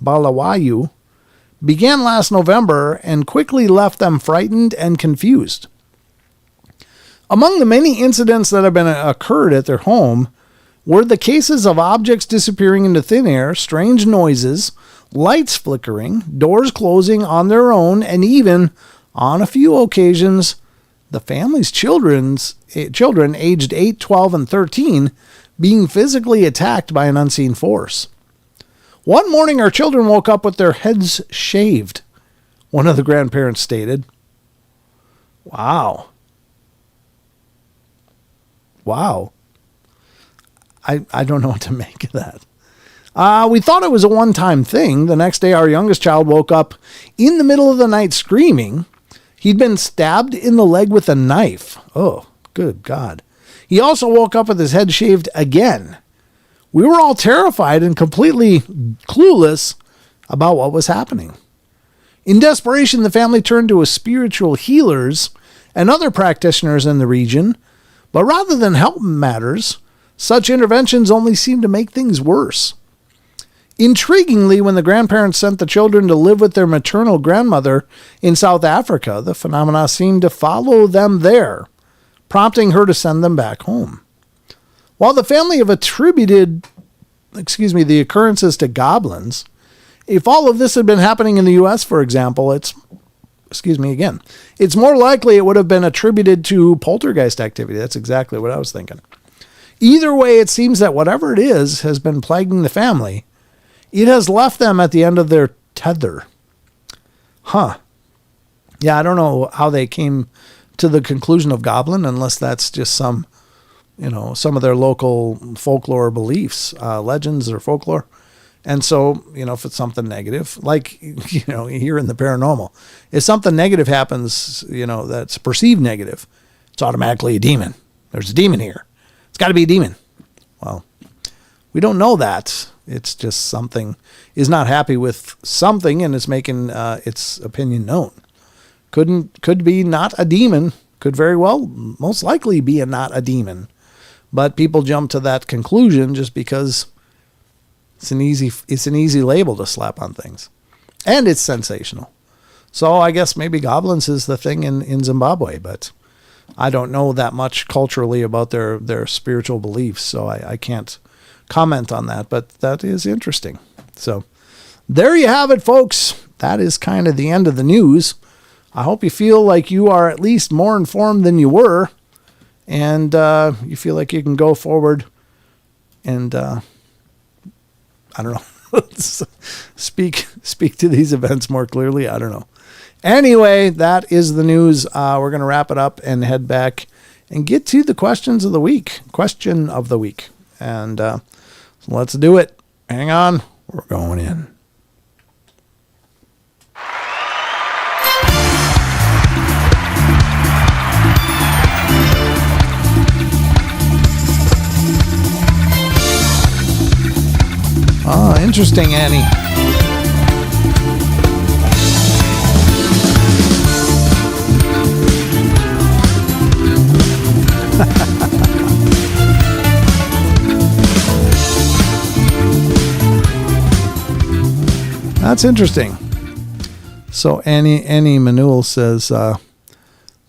Bulawayo, began last November and quickly left them frightened and confused. Among the many incidents that have been occurred at their home were the cases of objects disappearing into thin air, strange noises, lights flickering, doors closing on their own, and even, on a few occasions, the family's children aged 8, 12, and 13 being physically attacked by an unseen force. One morning, our children woke up with their heads shaved, one of the grandparents stated. Wow. I don't know what to make of that. We thought it was a one-time thing. The next day, our youngest child woke up in the middle of the night screaming. He'd been stabbed in the leg with a knife. Oh, good God. He also woke up with his head shaved again. We were all terrified and completely clueless about what was happening. In desperation, the family turned to spiritual healers and other practitioners in the region, but rather than help matters, such interventions only seemed to make things worse. Intriguingly, when the grandparents sent the children to live with their maternal grandmother in South Africa, the phenomena seemed to follow them there, prompting her to send them back home. While the family have attributed, the occurrences to goblins, if all of this had been happening in the U.S., for example, it's more likely it would have been attributed to poltergeist activity. That's exactly what I was thinking. Either way, it seems that whatever it is has been plaguing the family. It has left them at the end of their tether. Huh. Yeah, I don't know how they came to the conclusion of goblin, unless that's just some of their local folklore beliefs, legends or folklore. And so, if it's something negative, like, here in the paranormal, if something negative happens, that's perceived negative, it's automatically a demon. There's a demon here. It's got to be a demon. Well, we don't know that. It's just something is not happy with something and is making its opinion known. Could be not a demon, Could very well, most likely be not a demon. But people jump to that conclusion just because it's an easy label to slap on things. And it's sensational. So I guess maybe goblins is the thing in Zimbabwe, but I don't know that much culturally about their spiritual beliefs, so I can't comment on that, but that is interesting. So there you have it, folks. That is kind of the end of the news. I hope you feel like you are at least more informed than you were, and you feel like you can go forward and, I don't know, speak to these events more clearly. I don't know. Anyway, that is the news. We're going to wrap it up and head back and get to the questions of the week. Question of the week. And so let's do it. Hang on. We're going in. Oh, interesting, Annie. That's interesting. So Annie Manuel says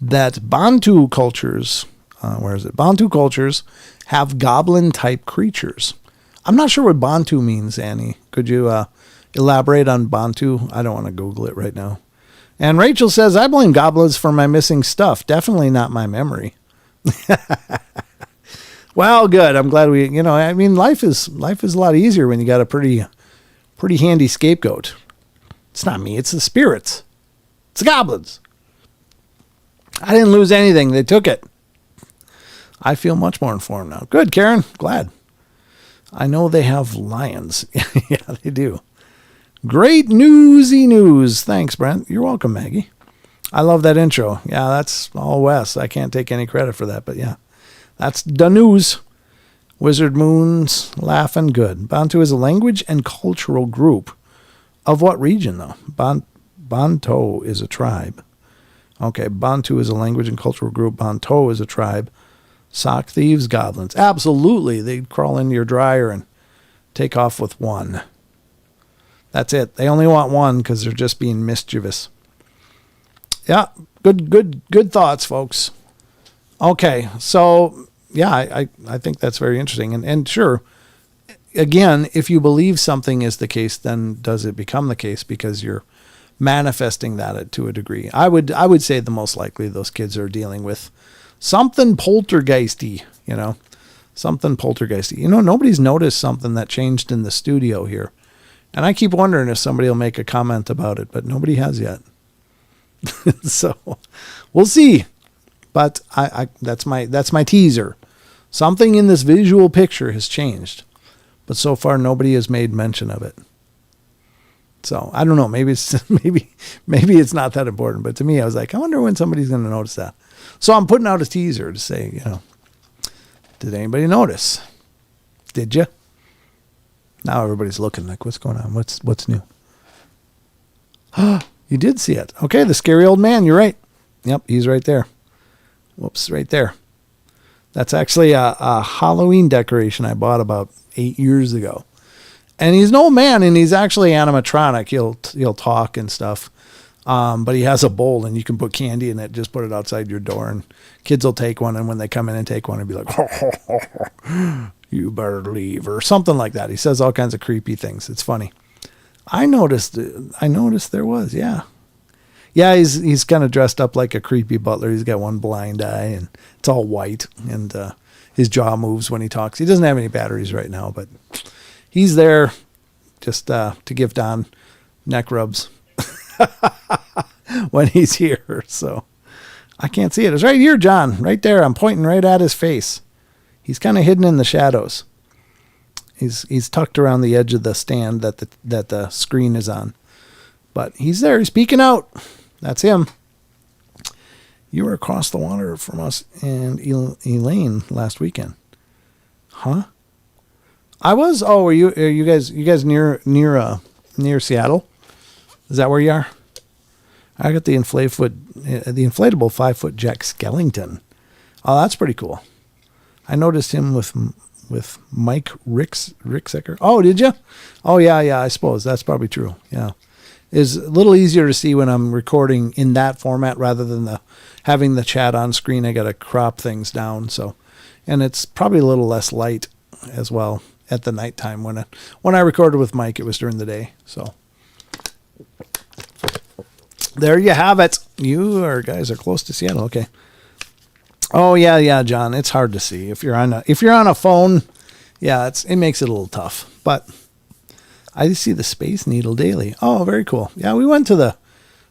that Bantu cultures, Bantu cultures have goblin-type creatures. I'm not sure what Bantu means, Annie. Could you elaborate on Bantu? I don't want to Google it right now. And Rachel says, I blame goblins for my missing stuff. Definitely not my memory. Well, good. I'm glad life is a lot easier when you got a pretty handy scapegoat. It's not me. It's the spirits. It's the goblins. I didn't lose anything. They took it. I feel much more informed now. Good, Karen. Glad. I know they have lions. Yeah, they do. Great newsy news. Thanks, Brent. You're welcome, Maggie. I love that intro. Yeah, that's all Wes. I can't take any credit for that, but yeah. That's the news. Wizard Moon's laughing good. Bantu is a language and cultural group. Of what region, though? Bantu is a tribe. Okay, Bantu is a language and cultural group. Bantu is a tribe. Sock thieves, goblins. Absolutely. They'd crawl into your dryer and take off with one. That's it. They only want one because they're just being mischievous. Yeah, good thoughts, folks. Okay, so yeah, I think that's very interesting. And sure, again, if you believe something is the case, then does it become the case because you're manifesting that to a degree? I would say the most likely those kids are dealing with something poltergeisty, something poltergeisty. Nobody's noticed something that changed in the studio here. And I keep wondering if somebody will make a comment about it, but nobody has yet. So we'll see. But that's my teaser. Something in this visual picture has changed, but so far nobody has made mention of it. So I don't know. Maybe it's not that important. But to me, I was like, I wonder when somebody's going to notice that. So I'm putting out a teaser to say, did anybody notice? Did you? Now everybody's looking like, what's going on? What's new? You did see it. Okay, the scary old man. You're right. Yep, he's right there. Whoops, right there. That's actually a Halloween decoration I bought about 8 years ago. And he's an old man, and he's actually animatronic. He'll talk and stuff. But he has a bowl, and you can put candy in it. Just put it outside your door, and kids will take one. And when they come in and take one, it'll be like, you better leave, or something like that. He says all kinds of creepy things. It's funny. I noticed there was, yeah. Yeah, he's kind of dressed up like a creepy butler. He's got one blind eye, and it's all white, and his jaw moves when he talks. He doesn't have any batteries right now, but he's there just to give Don neck rubs when he's here. So I can't see it. It's right here, John, right there. I'm pointing right at his face. He's kind of hidden in the shadows. He's tucked around the edge of the stand that the screen is on. But he's there. He's peeking out. That's him. You were across the water from us and Elaine last weekend. Huh? I was. Oh, are you guys near Seattle? Is that where you are? I got the inflatable 5-foot Jack Skellington. Oh, that's pretty cool. I noticed him with Mike Ricksecker. Oh, did you? Oh, yeah. I suppose that's probably true. Yeah, it's a little easier to see when I'm recording in that format rather than having the chat on screen. I got to crop things down. So, and it's probably a little less light as well at the nighttime. When I recorded with Mike, it was during the day. So there you have it. You guys are close to Seattle. Okay. Oh yeah, John. It's hard to see if you're on a phone. Yeah, it makes it a little tough. But I see the Space Needle daily. Oh, very cool. Yeah, we went to the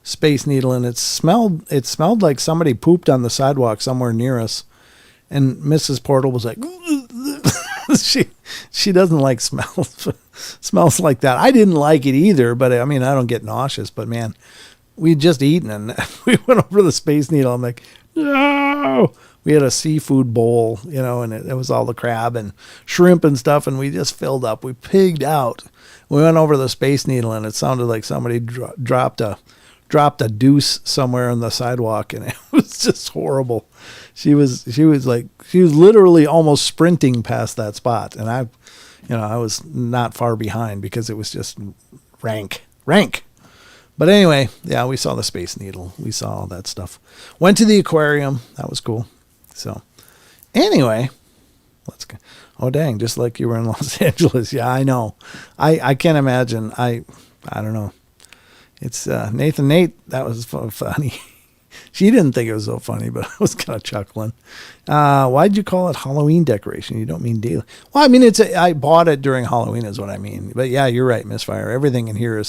Space Needle and it smelled like somebody pooped on the sidewalk somewhere near us. And Mrs. Portal was like, she doesn't like smells like that. I didn't like it either, but I mean, I don't get nauseous. But man, we'd just eaten and we went over to the Space Needle. I'm like, no. We had a seafood bowl, and it was all the crab and shrimp and stuff, and we just filled up. We pigged out. We went over to the Space Needle, and it sounded like somebody dropped a deuce somewhere on the sidewalk, and it was just horrible. She was literally almost sprinting past that spot, and I was not far behind because it was just rank. But anyway, yeah, we saw the Space Needle. We saw all that stuff. Went to the aquarium. That was cool. So anyway, let's go. Oh, dang, just like you were in Los Angeles. Yeah, I know. I can't imagine. I don't know. It's Nathan Nate. That was funny. She didn't think it was so funny, but I was kind of chuckling. Why'd you call it Halloween decoration? You don't mean daily. Well, I mean, I bought it during Halloween is what I mean. But yeah, you're right, Misfire. Everything in here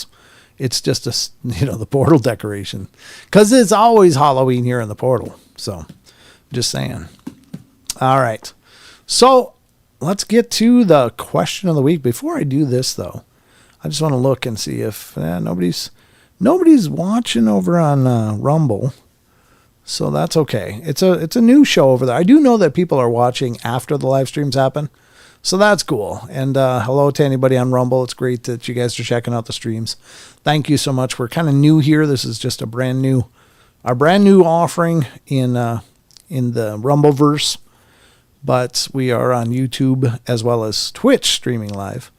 it's just the portal decoration. Because it's always Halloween here in the portal. So just saying. All right. So let's get to the question of the week. Before I do this, though, I just want to look and see if nobody's watching over on Rumble. So that's okay. It's a new show over there. I do know that people are watching after the live streams happen. So that's cool. And hello to anybody on Rumble. It's great that you guys are checking out the streams. Thank you so much. We're kind of new here. This is just our brand new offering in the Rumbleverse. But we are on YouTube as well as Twitch streaming live.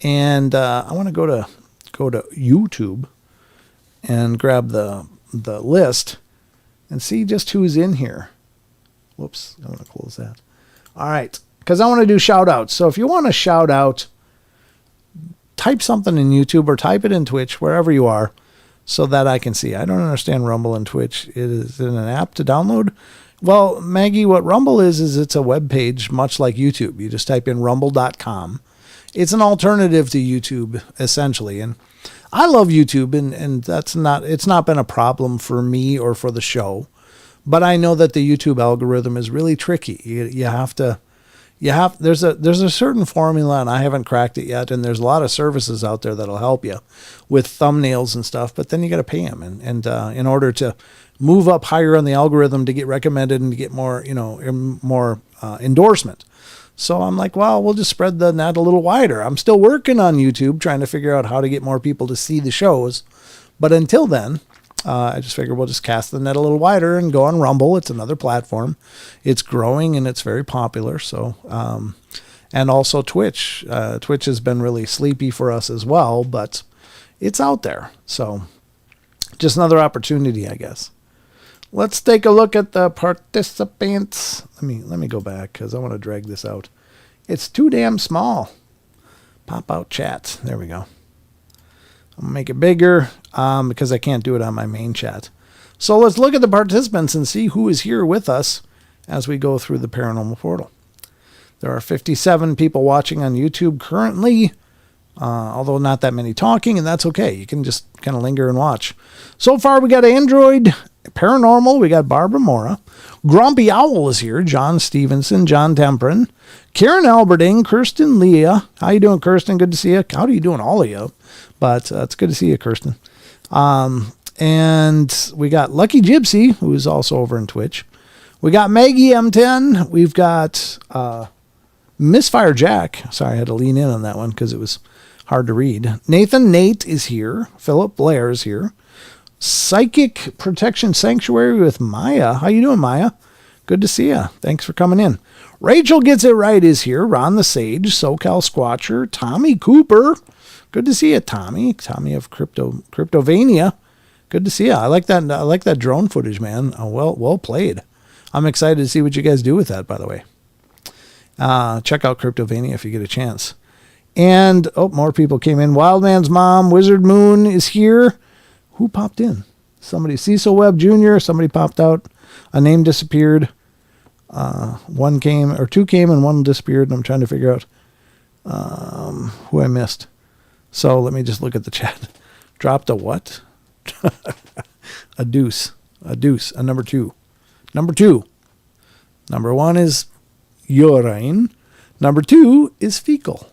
And I want to go to YouTube and grab the list and see just who's in here. Whoops, I want to close that. All right, because I want to do shout outs. So if you want to shout out, type something in YouTube or type it in Twitch, wherever you are, so that I can see. I don't understand Rumble and Twitch. Is it an app to download? Well, Maggie, what Rumble is it's a web page much like YouTube. You just type in rumble.com. It's an alternative to YouTube, essentially. And I love YouTube, and it's not been a problem for me or for the show. But I know that the YouTube algorithm is really tricky. There's a certain formula, and I haven't cracked it yet. And there's a lot of services out there that'll help you with thumbnails and stuff. But then you got to pay them, and in order to move up higher on the algorithm to get recommended and to get more endorsement. So I'm like, well, we'll just spread the net a little wider. I'm still working on YouTube, trying to figure out how to get more people to see the shows. But until then, I just figured we'll just cast the net a little wider and go on Rumble. It's another platform. It's growing and it's very popular. So, and also Twitch. Twitch has been really sleepy for us as well, but it's out there. So just another opportunity, I guess. Let's take a look at the participants. Let me go back because I want to drag this out. It's too damn small. Pop out chat. There we go. I'm going to make it bigger because I can't do it on my main chat. So let's look at the participants and see who is here with us as we go through the Paranormal Portal. There are 57 people watching on YouTube currently, although not that many talking, and that's okay. You can just kind of linger and watch. So far, we got Android Paranormal. We got Barbara Mora. Grumpy Owl is here. John Stevenson, John Temprin, Karen Alberding, Kirsten Leah. How you doing, Kirsten? Good to see you. How are you doing, all of you? But it's good to see you, Kirsten. And we got Lucky Gypsy, who is also over in Twitch. We got Maggie M10. We've got Misfire Jack. Sorry, I had to lean in on that one because it was hard to read. Nathan Nate is here. Philip Blair is here. Psychic Protection Sanctuary with Maya. How you doing, Maya? Good to see you. Thanks for coming in. Rachel Gets It Right is here. Ron the Sage, SoCal Squatcher, Tommy Cooper. Good to see you, Tommy. Tommy of Cryptovania. Good to see you. I like that drone footage, man. Well played. I'm excited to see what you guys do with that, by the way. Check out Cryptovania if you get a chance. And, more people came in. Wildman's Mom, Wizard Moon is here. Who popped in? Somebody, Cecil Webb Jr., somebody popped out. A name disappeared. Two came and one disappeared, and I'm trying to figure out who I missed. So let me just look at the chat. Dropped a what? A deuce. A number 2. Number 2. Number 1 is urine. Number 2 is fecal.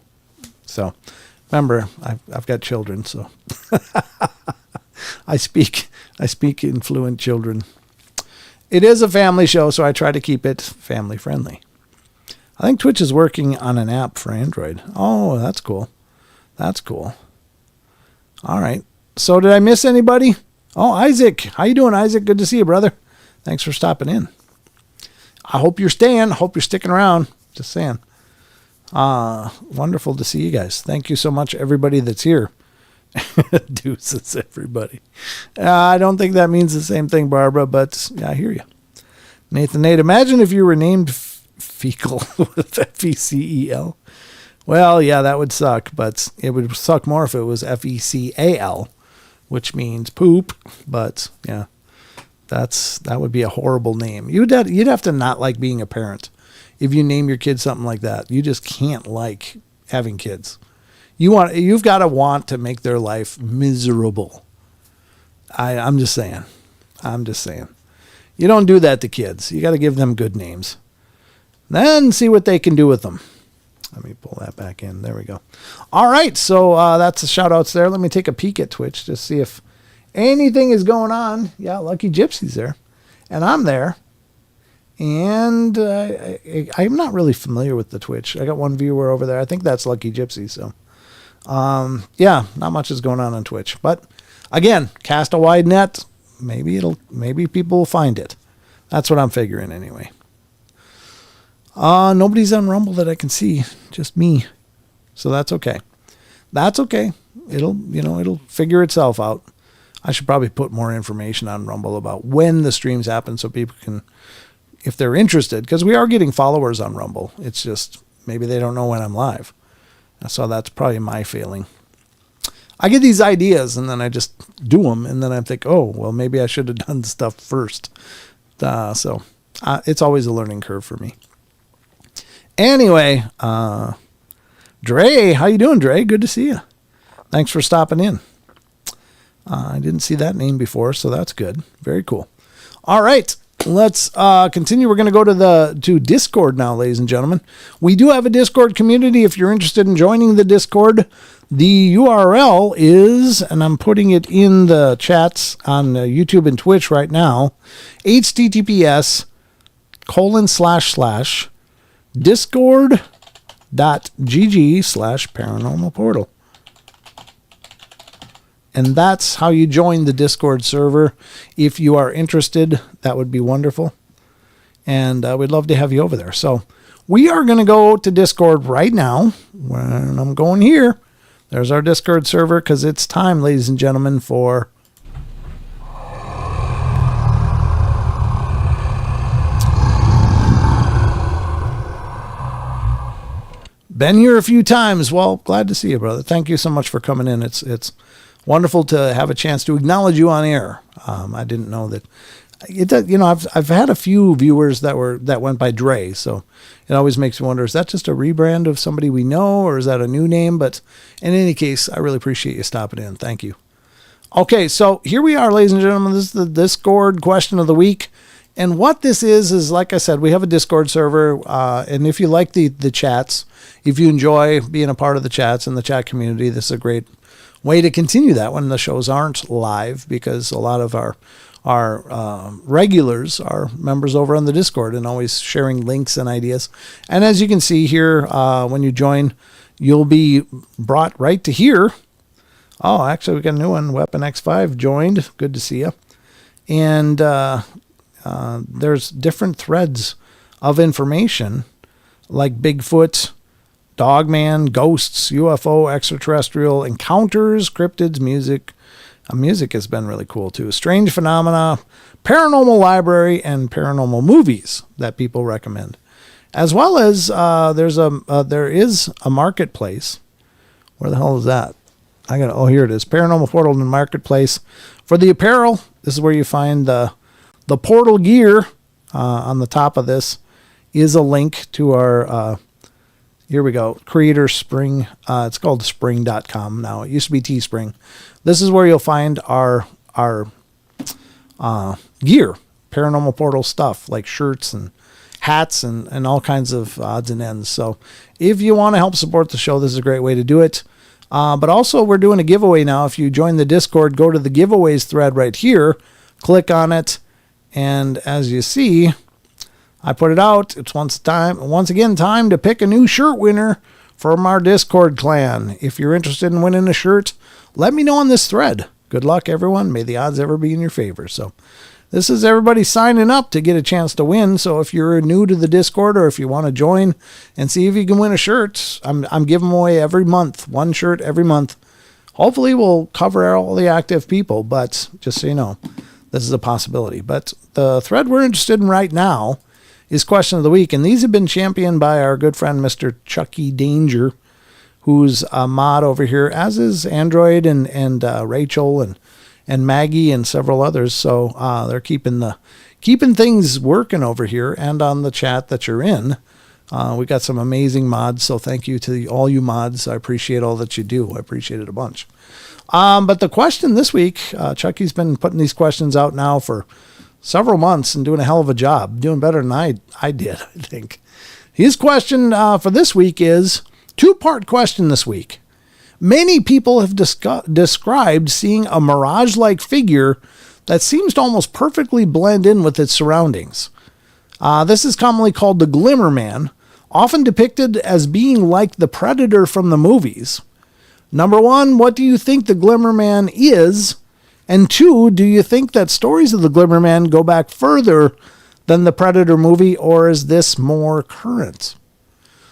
So remember, I've got children, so I speak in fluent children. It is a family show, so I try to keep it family friendly. I think Twitch is working on an app for Android. Oh, that's cool. That's cool. All right. So did I miss anybody? Oh, Isaac. How you doing, Isaac? Good to see you, brother. Thanks for stopping in. I hope you're staying. I hope you're sticking around. Just saying. Wonderful to see you guys. Thank you so much, everybody that's here. Deuces, everybody. I don't think that means the same thing, Barbara, but yeah, I hear you. Nathan Nate, imagine if you were named Fecal with F-E-C-E-L. Well, yeah, that would suck, but it would suck more if it was F-E-C-A-L, which means poop. But yeah, that would be a horrible name. You'd have to not like being a parent if you name your kid something like that. You just can't like having kids. You've got to want to make their life miserable. I'm just saying. You don't do that to kids. You got to give them good names. Then see what they can do with them. Let me pull that back in. There we go. All right. So that's the shout outs there. Let me take a peek at Twitch to see if anything is going on. Yeah, Lucky Gypsy's there. And I'm there. And I'm not really familiar with the Twitch. I got one viewer over there. I think that's Lucky Gypsy. So, yeah, not much is going on Twitch. But again, cast a wide net. Maybe people will find it. That's what I'm figuring anyway. Nobody's on Rumble that I can see. Just me. So that's okay. That's okay. It'll figure itself out. I should probably put more information on Rumble about when the streams happen so people can, if they're interested, because we are getting followers on Rumble. It's just maybe they don't know when I'm live. So that's probably my failing. I get these ideas and then I just do them, and then I think, oh, well, maybe I should have done stuff first. So it's always a learning curve for me. Anyway, Dre, how you doing, Dre? Good to see you. Thanks for stopping in. I didn't see that name before, so that's good. Very cool. All right, let's continue. We're going to go to Discord now, ladies and gentlemen. We do have a Discord community. If you're interested in joining the Discord, the URL is, and I'm putting it in the chats on YouTube and Twitch right now, https://discord.gg/paranormal portal. And that's how you join the Discord server. If you are interested, that would be wonderful. And we'd love to have you over there. So we are going to go to Discord right now. When I'm going here, there's our Discord server, because it's time, ladies and gentlemen, for... Been here a few times. Well, glad to see you, brother. Thank you so much for coming in. It's wonderful to have a chance to acknowledge you on air. I didn't know that. I've had a few viewers that went by Dre, so it always makes me wonder, is that just a rebrand of somebody we know, or is that a new name? But in any case, I really appreciate you stopping in. Thank you. Okay, so here we are, ladies and gentlemen. This is the Discord question of the week. And what this is like I said, we have a Discord server, and if you like the chats, if you enjoy being a part of the chats and the chat community, this is a great way to continue that when the shows aren't live, because a lot of our regulars are members over on the Discord and always sharing links and ideas. And as you can see here, when you join, you'll be brought right to here Oh, actually, we got a new one. Weapon X5 joined. Good to see you. And there's different threads of information like Bigfoot, Dogman, ghosts, UFO, extraterrestrial encounters, cryptids, music. Music has been really cool too. Strange phenomena, paranormal library, and paranormal movies that people recommend. As well as there is a marketplace. Where the hell is that? Here it is. Paranormal Portal and Marketplace. For the apparel, this is where you find the portal gear. On the top of this is a link to our, here we go, Creator Spring. It's called spring.com now. It used to be Teespring. This is where you'll find our gear, Paranormal Portal stuff, like shirts and hats and all kinds of odds and ends. So if you want to help support the show, this is a great way to do it. But also, we're doing a giveaway now. If you join the Discord, go to the giveaways thread right here, click on it, and as you see, I put it out. It's once again time to pick a new shirt winner from our Discord clan. If you're interested in winning a shirt, let me know on this thread. Good luck, everyone. May the odds ever be in your favor. So this is everybody signing up to get a chance to win. So if you're new to the Discord or if you want to join and see if you can win a shirt, I'm giving away every month, one shirt every month. Hopefully we'll cover all the active people, but just so you know, this is a possibility. But the thread we're interested in right now is Question of the Week. And these have been championed by our good friend, Mr. Chucky Danger, who's a mod over here, as is Android and Rachel and Maggie and several others. So they're keeping things working over here and on the chat that you're in. We got some amazing mods. So thank you to all you mods. I appreciate all that you do. I appreciate it a bunch. But the question this week, Chucky's been putting these questions out now for several months and doing a hell of a job, doing better than I did, I think. His question for this week is two-part question this week. Many people have described seeing a mirage-like figure that seems to almost perfectly blend in with its surroundings. This is commonly called the Glimmer Man, often depicted as being like the Predator from the movies. Number one, what do you think the Glimmer Man is? And two, do you think that stories of the Glimmer Man go back further than the Predator movie, or is this more current?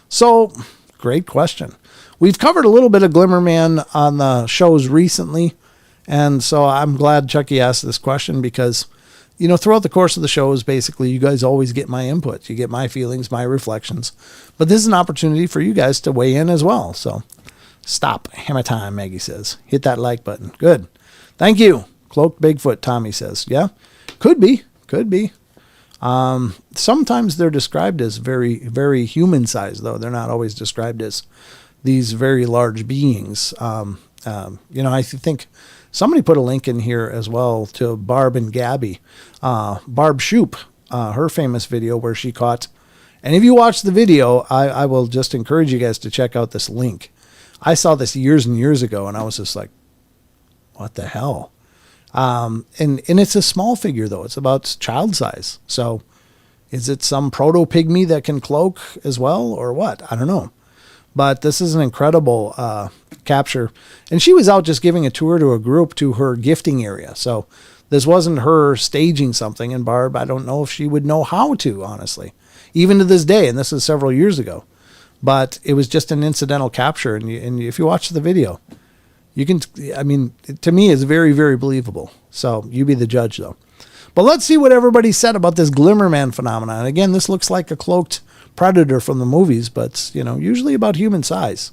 So, great question. We've covered a little bit of Glimmer Man on the shows recently, and so I'm glad Chucky asked this question because, you know, throughout the course of the shows, basically, you guys always get my input. You get my feelings, my reflections. But this is an opportunity for you guys to weigh in as well. So, stop. Hammer time, Maggie says. Hit that like button. Good. Thank you. Cloaked Bigfoot, Tommy says. Yeah, could be. Sometimes they're described as very, very human-sized, though. They're not always described as these very large beings. I think somebody put a link in here as well to Barb and Gabby. Barb Shoop, her famous video where she caught. And if you watch the video, I will just encourage you guys to check out this link. I saw this years and years ago, and I was just like, what the hell? And it's a small figure, though. It's about child size. So is it some proto-pygmy that can cloak as well, or what? I don't know. But this is an incredible capture. And she was out just giving a tour to a group to her gifting area. So this wasn't her staging something. And Barb, I don't know if she would know how to, honestly, even to this day. And this is several years ago. But it was just an incidental capture. And if you watch the video, you can, to me, it's very, very believable. So you be the judge, though. But let's see what everybody said about this Glimmer Man phenomenon. And again, this looks like a cloaked predator from the movies, but, usually about human size.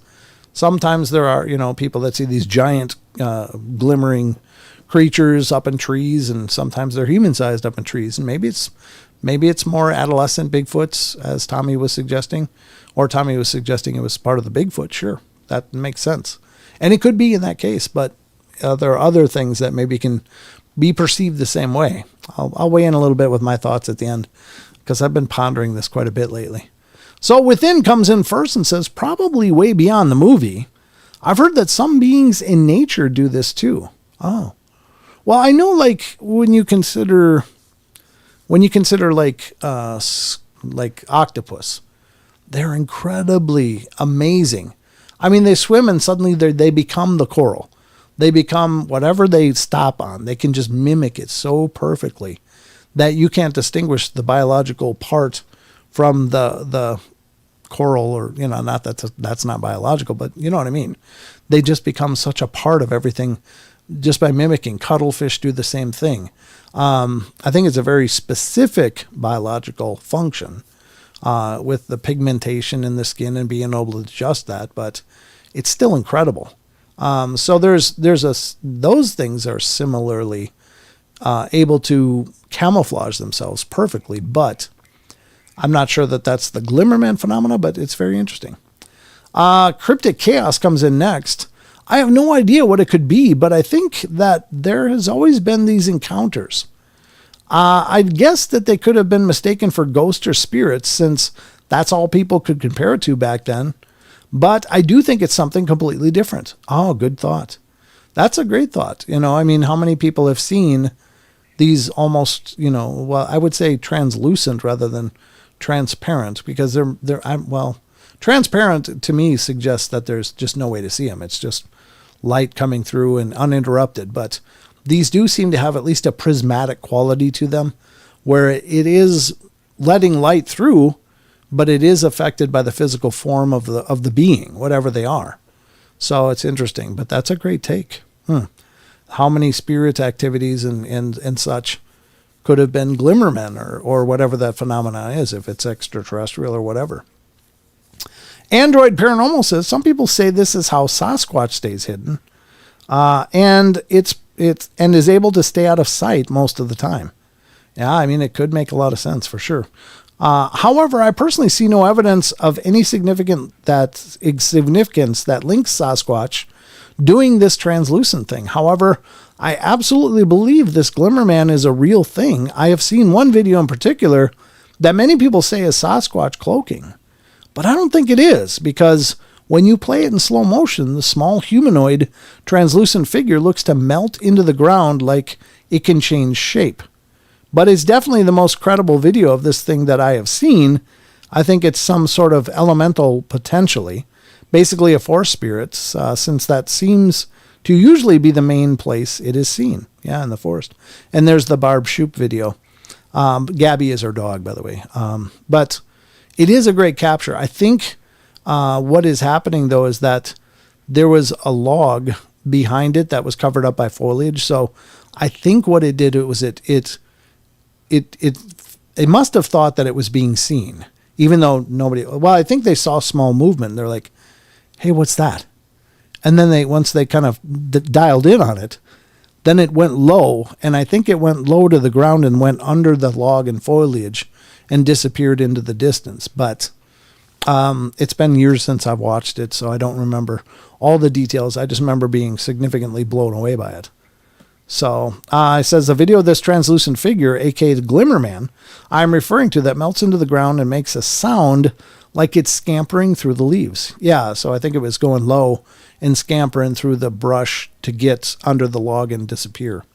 Sometimes there are, people that see these giant glimmering creatures up in trees, and sometimes they're human-sized up in trees. And maybe it's more adolescent Bigfoots, as Tommy was suggesting. Or Tommy was suggesting it was part of the Bigfoot. Sure, that makes sense. And it could be in that case, but there are other things that maybe can be perceived the same way. I'll weigh in a little bit with my thoughts at the end, because I've been pondering this quite a bit lately. So Within comes in first and says, probably way beyond the movie. I've heard that some beings in nature do this too. Oh. Well, I know, like, when you consider like octopus, they're incredibly amazing. I mean, they swim and suddenly they become the coral. they become whatever they stop on. They can just mimic it so perfectly that you can't distinguish the biological part from the coral, or, not that that's not biological, but you know what I mean. They just become such a part of everything just by mimicking. Cuttlefish do the same thing. I think it's a very specific biological function with the pigmentation in the skin and being able to adjust that, but it's still incredible. So those things are similarly able to camouflage themselves perfectly, but I'm not sure that that's the Glimmerman phenomena, but it's very interesting. Cryptic Chaos comes in next. I have no idea what it could be, but I think that there has always been these encounters. I guess that they could have been mistaken for ghosts or spirits, since that's all people could compare it to back then. But I do think it's something completely different. Oh, good thought. That's a great thought. I mean, how many people have seen these almost, well, I would say translucent rather than transparent, because transparent to me suggests that there's just no way to see them. It's just light coming through and uninterrupted. But these do seem to have at least a prismatic quality to them, where it is letting light through, but it is affected by the physical form of the being, whatever they are. So it's interesting, but that's a great take. How many spirit activities and such could have been Glimmermen or whatever that phenomenon is, if it's extraterrestrial or whatever. Android Paranormal says, some people say this is how Sasquatch stays hidden, and it's is able to stay out of sight most of the time. Yeah, I mean, it could make a lot of sense for sure. However, I personally see no evidence of any significance that links Sasquatch doing this translucent thing. However, I absolutely believe this Glimmerman is a real thing. I have seen one video in particular that many people say is Sasquatch cloaking, but I don't think it is, because when you play it in slow motion, the small humanoid translucent figure looks to melt into the ground like it can change shape. But it's definitely the most credible video of this thing that I have seen. I think it's some sort of elemental, potentially, basically a forest spirit, since that seems to usually be the main place it is seen. Yeah, in the forest. And there's the Barb Shoop video. Gabby is her dog, by the way. But it is a great capture. I think what is happening, though, is that there was a log behind it that was covered up by foliage. So I think what it did, it must have thought that it was being seen, even though I think they saw small movement. They're like, hey, what's that? And then once they kind of dialed in on it, then it went low. And I think it went low to the ground and went under the log and foliage and disappeared into the distance. But it's been years since I've watched it, so I don't remember all the details. I just remember being significantly blown away by it. So it says, the video of this translucent figure, aka the Glimmerman, I'm referring to, that melts into the ground and makes a sound like it's scampering through the leaves. Yeah, so I think it was going low and scampering through the brush to get under the log and disappear.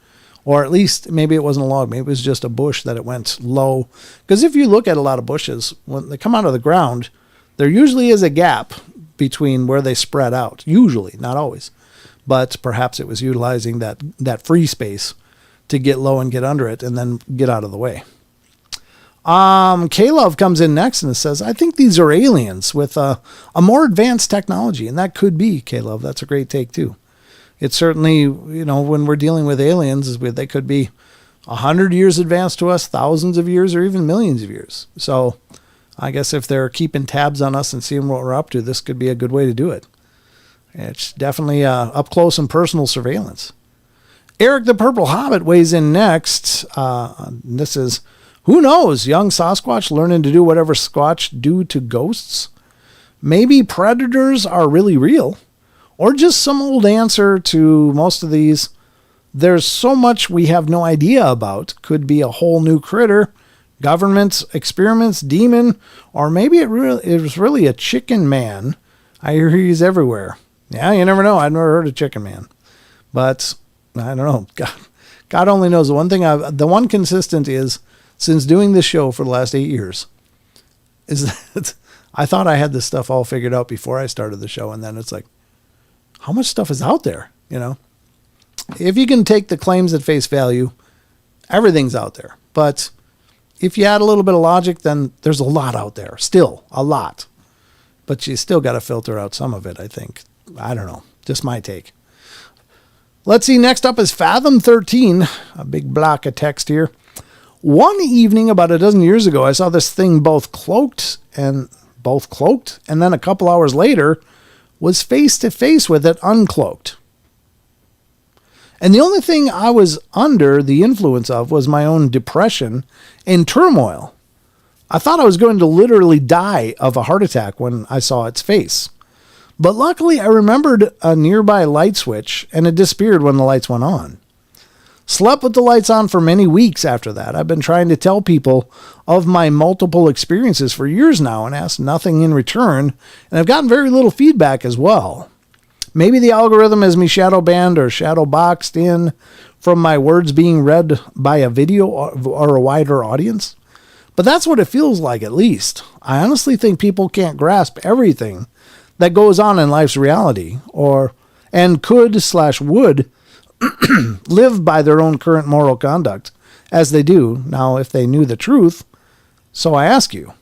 Or at least maybe it wasn't a log. Maybe it was just a bush that it went low. Because if you look at a lot of bushes, when they come out of the ground, there usually is a gap between where they spread out. Usually, not always. But perhaps it was utilizing that free space to get low and get under it and then get out of the way. K-Love comes in next and says, I think these are aliens with a more advanced technology. And that could be, K-Love. That's a great take, too. It's certainly, when we're dealing with aliens, they could be 100 years advanced to us, thousands of years, or even millions of years. So I guess if they're keeping tabs on us and seeing what we're up to, this could be a good way to do it. It's definitely up close and personal surveillance. Eric the Purple Hobbit weighs in next. This is, who knows, young Sasquatch learning to do whatever Squatch do to ghosts? Maybe predators are really real. Or just some old answer to most of these. There's so much we have no idea about. Could be a whole new critter, government, experiments, demon, or maybe it was really a chicken man. I hear he's everywhere. Yeah, you never know. I've never heard of chicken man. But I don't know. God only knows. The one consistent is, since doing this show for the last 8 years, is that I thought I had this stuff all figured out before I started the show, and then it's like, how much stuff is out there, if you can take the claims at face value, everything's out there. But if you add a little bit of logic, then there's a lot out there. Still, a lot. But you still got to filter out some of it, I think. I don't know. Just my take. Let's see. Next up is Fathom 13. A big block of text here. One evening about a dozen years ago, I saw this thing both cloaked, and then a couple hours later was face to face with it uncloaked. And the only thing I was under the influence of was my own depression and turmoil. I thought I was going to literally die of a heart attack when I saw its face. But luckily, I remembered a nearby light switch, and it disappeared when the lights went on. Slept with the lights on for many weeks after that. I've been trying to tell people of my multiple experiences for years now and asked nothing in return, and I've gotten very little feedback as well. Maybe the algorithm has me shadow banned or shadow boxed in from my words being read by a video or a wider audience. But that's what it feels like, at least. I honestly think people can't grasp everything that goes on in life's reality, and could/would live by their own current moral conduct, as they do now if they knew the truth. So I ask you,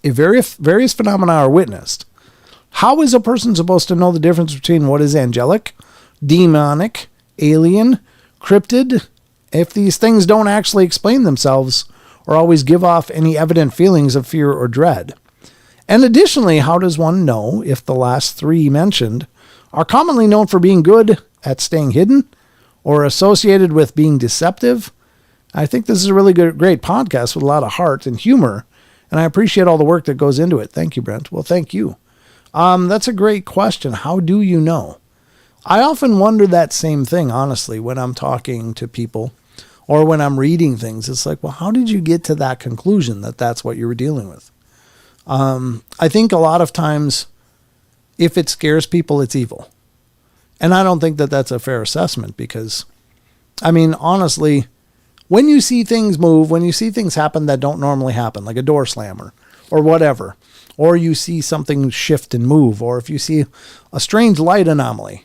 if various phenomena are witnessed, how is a person supposed to know the difference between what is angelic, demonic, alien, cryptid, if these things don't actually explain themselves or always give off any evident feelings of fear or dread? And additionally, how does one know if the last three mentioned are commonly known for being good at staying hidden or associated with being deceptive? I think this is a really great podcast with a lot of heart and humor, and I appreciate all the work that goes into it. Thank you, Brent. Well, thank you. That's a great question. How do you know? I often wonder that same thing, honestly, when I'm talking to people or when I'm reading things. It's like, well, how did you get to that conclusion that that's what you were dealing with? I think a lot of times, if it scares people, it's evil. And I don't think that that's a fair assessment because, I mean, honestly, when you see things move, when you see things happen that don't normally happen, like a door slammer or whatever, or you see something shift and move, or if you see a strange light anomaly,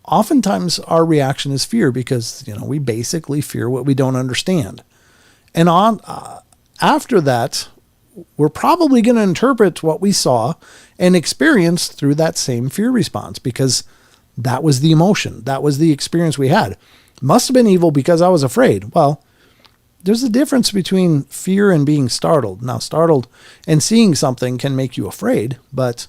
oftentimes our reaction is fear because, we basically fear what we don't understand. And after that, we're probably going to interpret what we saw and experienced through that same fear response because that was the emotion. That was the experience we had. Must have been evil because I was afraid. Well, there's a difference between fear and being startled. Now, startled and seeing something can make you afraid, but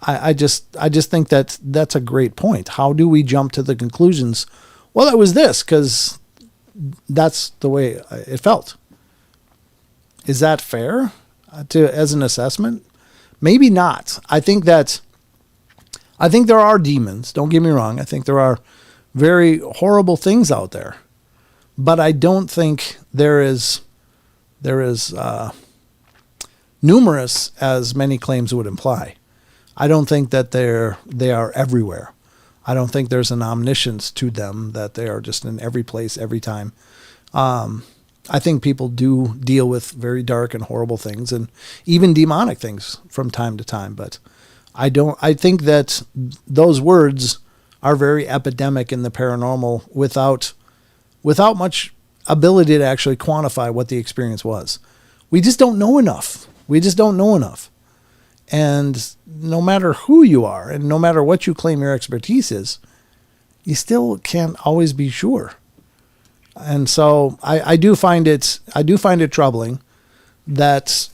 I just think that's a great point. How do we jump to the conclusions? Well, it was this because that's the way it felt. Is that fair as an assessment? Maybe not. I think there are demons. Don't get me wrong. I think there are very horrible things out there, but I don't think there is numerous as many claims would imply. I don't think that they are everywhere. I don't think there's an omniscience to them that they are just in every place, every time. I think people do deal with very dark and horrible things and even demonic things from time to time. But I think that those words are very epidemic in the paranormal without much ability to actually quantify what the experience was. We just don't know enough. And no matter who you are and no matter what you claim your expertise is, you still can't always be sure. And so I do find it troubling that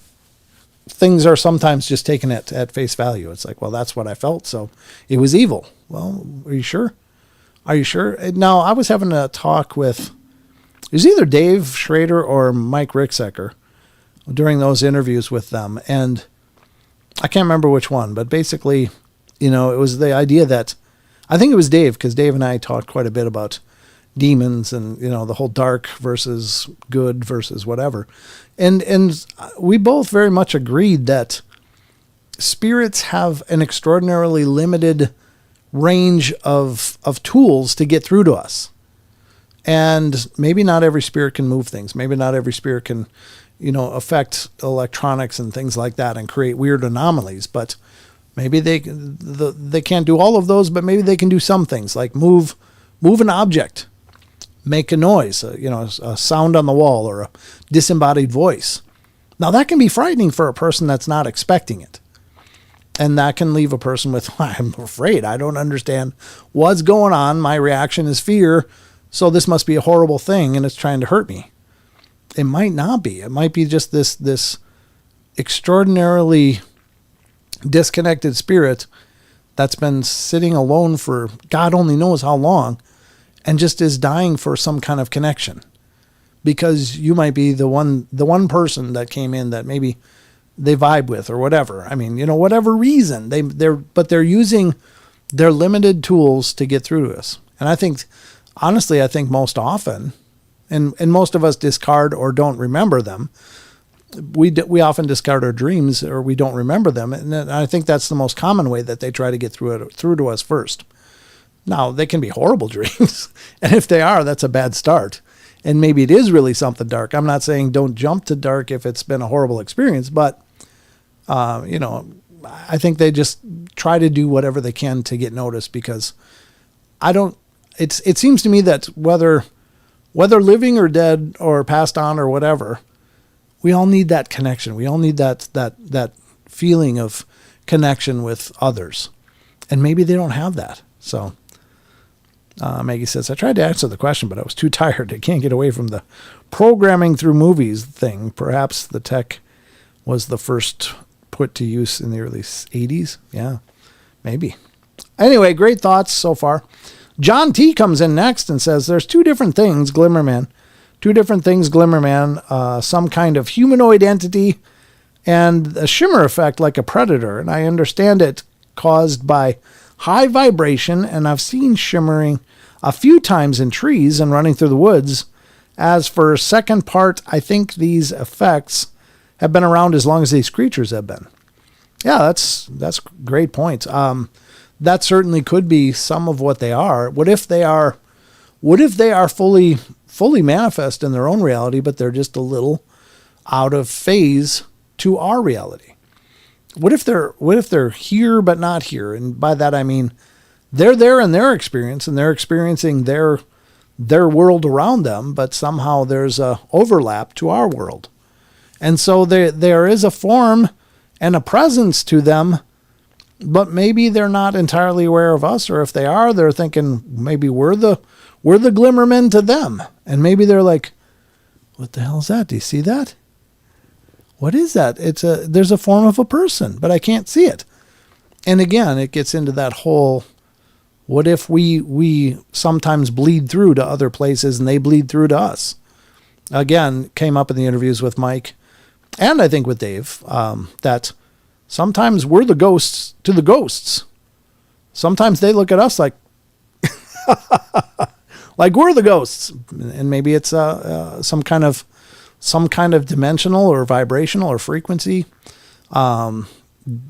things are sometimes just taken at face value. It's like, well, that's what I felt, so it was evil. Well, are you sure? Now, I was having a talk with, it was either Dave Schrader or Mike Ricksecker during those interviews with them, and I can't remember which one, but basically, it was the idea that, I think it was Dave, because Dave and I talked quite a bit about demons and, the whole dark versus good versus whatever. And we both very much agreed that spirits have an extraordinarily limited range of tools to get through to us. And maybe not every spirit can move things. Maybe not every spirit can, affect electronics and things like that and create weird anomalies, but maybe they can't do all of those, but maybe they can do some things like move move an object, make a noise, a sound on the wall or a disembodied voice. Now that can be frightening for a person that's not expecting it. And that can leave a person with, I'm afraid, I don't understand what's going on. My reaction is fear. So this must be a horrible thing and it's trying to hurt me. It might not be. It might be just this extraordinarily disconnected spirit that's been sitting alone for God only knows how long and just is dying for some kind of connection. Because you might be the one person that came in that maybe they vibe with or whatever. I mean, whatever reason they're using their limited tools to get through to us. And I think, honestly, most often, and most of us discard or don't remember them. We often discard our dreams or we don't remember them. And I think that's the most common way that they try to get through to us first. Now, they can be horrible dreams. And if they are, that's a bad start. And maybe it is really something dark. I'm not saying don't jump to dark if it's been a horrible experience, but, I think they just try to do whatever they can to get noticed because it seems to me that whether living or dead or passed on or whatever, we all need that connection. We all need that feeling of connection with others. And maybe they don't have that. So, Maggie says, I tried to answer the question, but I was too tired. I can't get away from the programming through movies thing. Perhaps the tech was the first put to use in the early 80s. Yeah, maybe. Anyway, great thoughts so far. John T comes in next and says, there's two different things, Glimmerman, some kind of humanoid entity and a shimmer effect like a predator. And I understand it caused by high vibration, and I've seen shimmering a few times in trees and running through the woods. As for second part, I think these effects have been around as long as these creatures have been. Yeah, that's a great point. That certainly could be some of what they are. What if they are fully manifest in their own reality, but they're just a little out of phase to our reality? What if they're here but not here? And by that I mean they're there in their experience and they're experiencing their world around them, but somehow there's a overlap to our world. And so there is a form and a presence to them, but maybe they're not entirely aware of us, or if they are, they're thinking maybe we're the Glimmermen to them. And maybe they're like, what the hell is that? Do you see that? What is that? There's a form of a person, but I can't see it. And again, it gets into that whole, what if we sometimes bleed through to other places and they bleed through to us? Again, came up in the interviews with Mike and I think with Dave, that sometimes we're the ghosts to the ghosts. Sometimes they look at us like, like we're the ghosts. And maybe it's some kind of dimensional or vibrational or frequency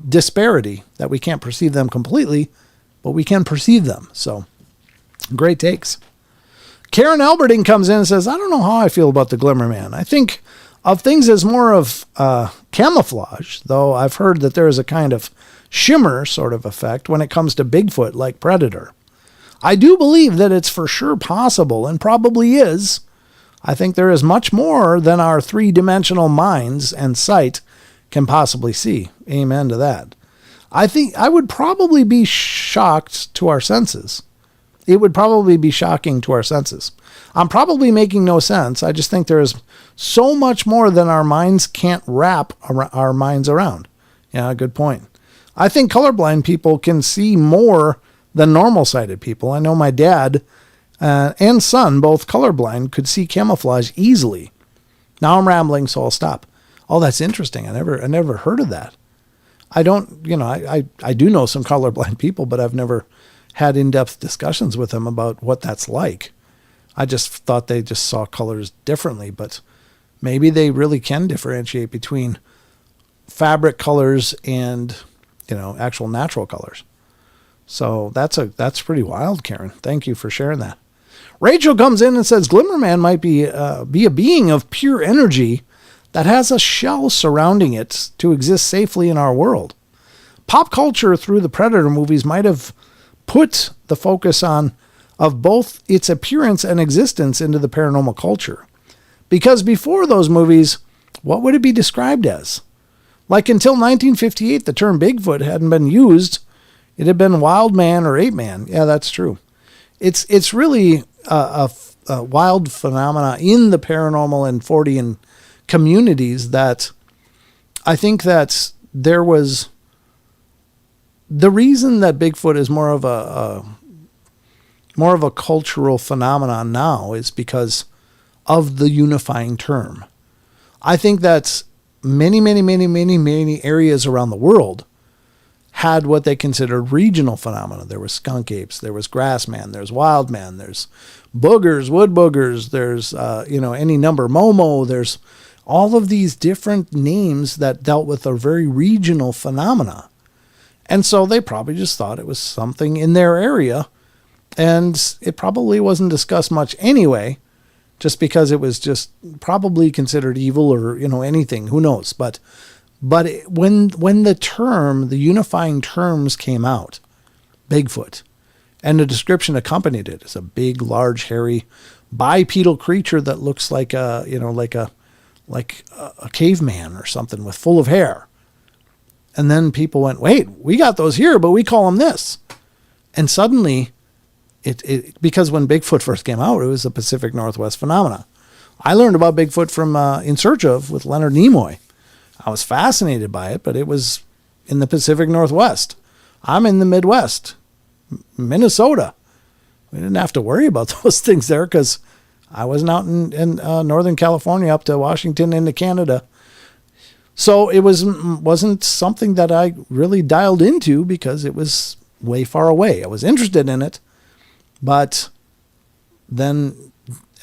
disparity that we can't perceive them completely, but we can perceive them. So great takes. Karen Alberting comes in and says, I don't know how I feel about the Glimmerman. I think of things as more of camouflage, though I've heard that there is a kind of shimmer sort of effect when it comes to Bigfoot like Predator. I do believe that it's for sure possible and probably is. I think there is much more than our three-dimensional minds and sight can possibly see. Amen to that. I think I would probably be shocked to our senses. It would probably be shocking to our senses. I'm probably making no sense. I just think there is so much more than our minds can't wrap our minds around. Yeah, good point. I think colorblind people can see more than normal-sighted people. I know my dad and son, both colorblind, could see camouflage easily. Now I'm rambling, so I'll stop. Oh, that's interesting. I never heard of that. I don't, I do know some colorblind people, but I've never had in-depth discussions with them about what that's like. I just thought they just saw colors differently, but maybe they really can differentiate between fabric colors and, actual natural colors. So that's pretty wild, Karen. Thank you for sharing that. Rachel comes in and says, Glimmerman might be a being of pure energy that has a shell surrounding it to exist safely in our world. Pop culture through the Predator movies might have put the focus on of both its appearance and existence into the paranormal culture. Because before those movies, what would it be described as? Like until 1958, the term Bigfoot hadn't been used. It had been wild man or ape man. Yeah, that's true. It's really a wild phenomena in the paranormal and Fortean communities that I think that there was the reason that Bigfoot is more of a cultural phenomenon now is because of the unifying term. I think that many areas around the world had what they considered regional phenomena. There was skunk apes, there was grass man, there's wild man, there's boogers, wood boogers, there's any number, Momo, there's all of these different names that dealt with a very regional phenomena. And so they probably just thought it was something in their area, and it probably wasn't discussed much anyway, just because it was just probably considered evil or, anything, who knows. But when the unifying terms came out, Bigfoot, and the description accompanied it as a big, large, hairy, bipedal creature that looks like a caveman or something with full of hair. And then people went, wait, we got those here, but we call them this. And suddenly, because when Bigfoot first came out, it was a Pacific Northwest phenomena. I learned about Bigfoot from In Search Of with Leonard Nimoy. I was fascinated by it, but it was in the Pacific Northwest. I'm in the Midwest, Minnesota. We didn't have to worry about those things there because I wasn't out in Northern California up to Washington into Canada. So it wasn't something that I really dialed into because it was way far away. I was interested in it, but then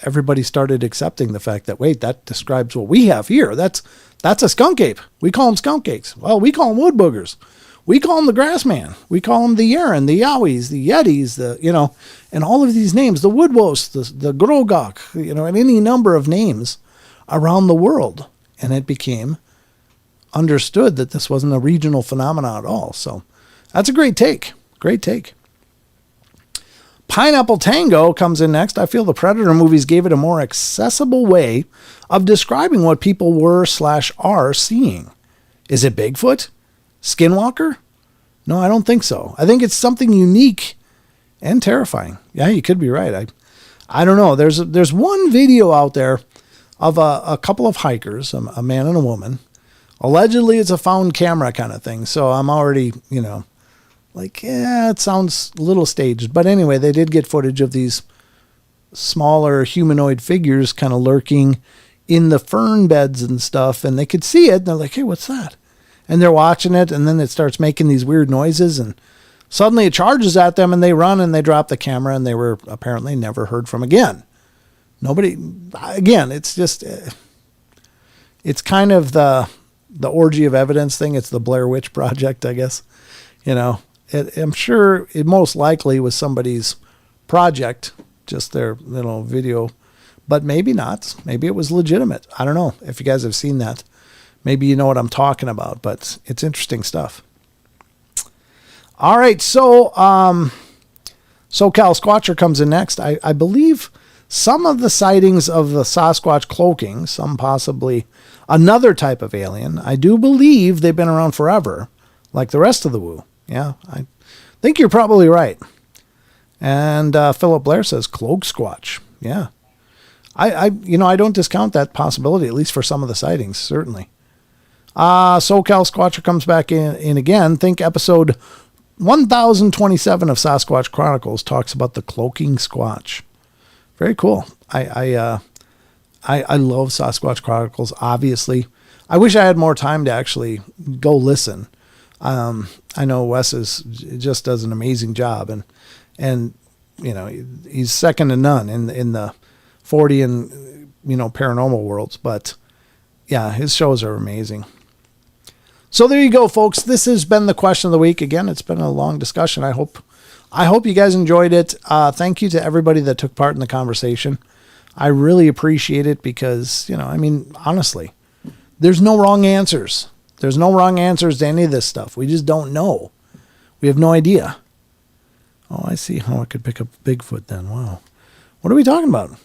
everybody started accepting the fact that, wait, that describes what we have here. That's a skunk ape. We call them skunk apes. Well, we call them wood boogers. We call them the grass man. We call them the Yeren, the Yowies, the Yetis, and all of these names, the woodwos, the grogok, and any number of names around the world. And it became understood that this wasn't a regional phenomenon at all. So that's a great take. Great take. Pineapple Tango comes in next. I feel the Predator movies gave it a more accessible way of describing what people were/are seeing. Is it Bigfoot? Skinwalker? No, I don't think so. I think it's something unique and terrifying. Yeah, you could be right. I don't know. There's one video out there of a couple of hikers, a man and a woman. Allegedly, it's a found camera kind of thing. So I'm already, it sounds a little staged. But anyway, they did get footage of these smaller humanoid figures kind of lurking in the fern beds and stuff. And they could see it. And they're like, hey, what's that? And they're watching it. And then it starts making these weird noises. And suddenly it charges at them. And they run and they drop the camera. And they were apparently never heard from again. It's just, it's kind of the orgy of evidence thing. It's the Blair Witch Project, I guess. I'm sure it most likely was somebody's project, just their little video, but maybe not. Maybe it was legitimate. I don't know if you guys have seen that. Maybe you know what I'm talking about, but it's interesting stuff. All right. So, SoCal Squatcher comes in next. I believe some of the sightings of the Sasquatch cloaking, some possibly another type of alien, I do believe they've been around forever, like the rest of the woo. Yeah, I think you're probably right. And Philip Blair says cloak squatch. Yeah. I don't discount that possibility, at least for some of the sightings, certainly. SoCal Squatcher comes back in again. Think episode 1027 of Sasquatch Chronicles talks about the cloaking squatch. Very cool. I love Sasquatch Chronicles, obviously. I wish I had more time to actually go listen. I know Wes just does an amazing job, and he's second to none in the Fortean paranormal worlds. But yeah, his shows are amazing. So there you go, folks. This has been the question of the week. Again, it's been a long discussion. I hope you guys enjoyed it. Thank you to everybody that took part in the conversation. I really appreciate it because, honestly, there's no wrong answers. There's no wrong answers to any of this stuff. We just don't know. We have no idea. Oh, I see how it could pick up Bigfoot then. Wow. What are we talking about?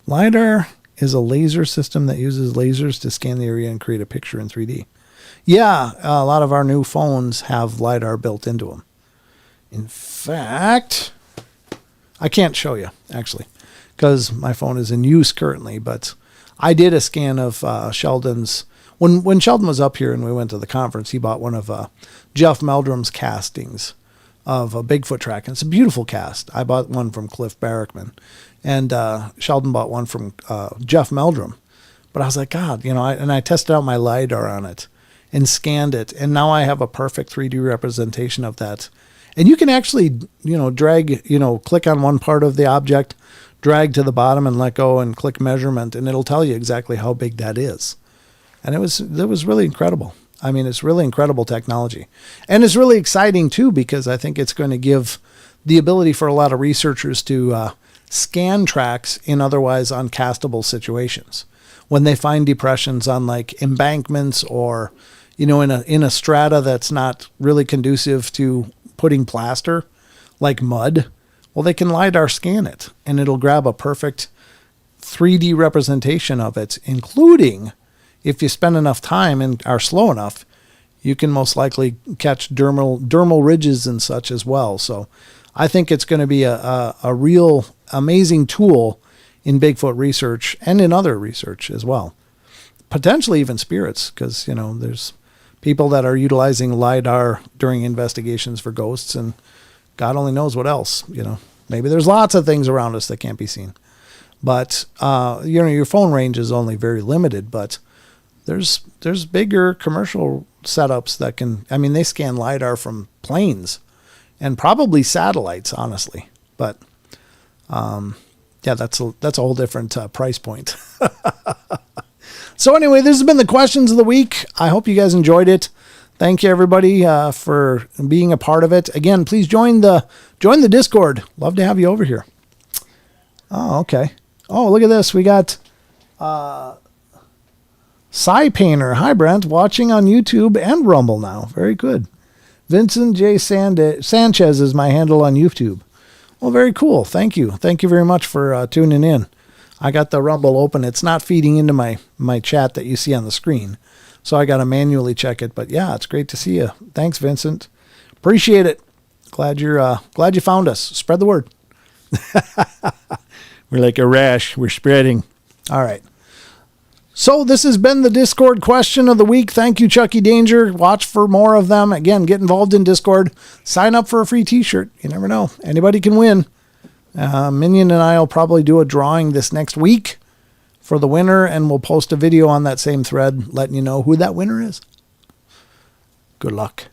LiDAR is a laser system that uses lasers to scan the area and create a picture in 3D. Yeah, a lot of our new phones have LiDAR built into them. In fact, I can't show you, actually, because my phone is in use currently, but I did a scan of Sheldon's. When Sheldon was up here and we went to the conference, he bought one of Jeff Meldrum's castings of a Bigfoot track. And it's a beautiful cast. I bought one from Cliff Barrickman. And Sheldon bought one from Jeff Meldrum. But I was like, God, I tested out my LiDAR on it and scanned it. And now I have a perfect 3D representation of that. And you can actually, drag, click on one part of the object, drag to the bottom and let go and click measurement. And it'll tell you exactly how big that is. And it was really incredible. I mean, it's really incredible technology. And it's really exciting, too, because I think it's going to give the ability for a lot of researchers to scan tracks in otherwise uncastable situations. When they find depressions on, like, embankments or, in a strata that's not really conducive to putting plaster, like mud, well, they can LiDAR scan it, and it'll grab a perfect 3D representation of it, including, if you spend enough time and are slow enough, you can most likely catch dermal ridges and such as well. So I think it's going to be a real amazing tool in Bigfoot research and in other research as well. Potentially even spirits, because, there's people that are utilizing LiDAR during investigations for ghosts, and God only knows what else. Maybe there's lots of things around us that can't be seen. But, your phone range is only very limited, but there's bigger commercial setups that can, they scan LiDAR from planes and probably satellites, honestly. But, that's a whole different price point. So anyway, this has been the questions of the week. I hope you guys enjoyed it. Thank you, everybody, for being a part of it. Again, please join the Discord. Love to have you over here. Oh, okay. Oh, look at this. We got Cy Painter. Hi, Brent. Watching on YouTube and Rumble now. Very good. Vincent J. Sanchez is my handle on YouTube. Well, very cool. Thank you. Thank you very much for tuning in. I got the Rumble open. It's not feeding into my chat that you see on the screen, so I got to manually check it. But yeah, it's great to see you. Thanks, Vincent. Appreciate it. Glad you found us. Spread the word. We're like a rash. We're spreading. All right. So this has been the Discord question of the week. Thank you, Chucky Danger. Watch for more of them. Again, get involved in Discord. Sign up for a free t-shirt. You never know. Anybody can win. Minion and I will probably do a drawing this next week for the winner, and we'll post a video on that same thread letting you know who that winner is. Good luck.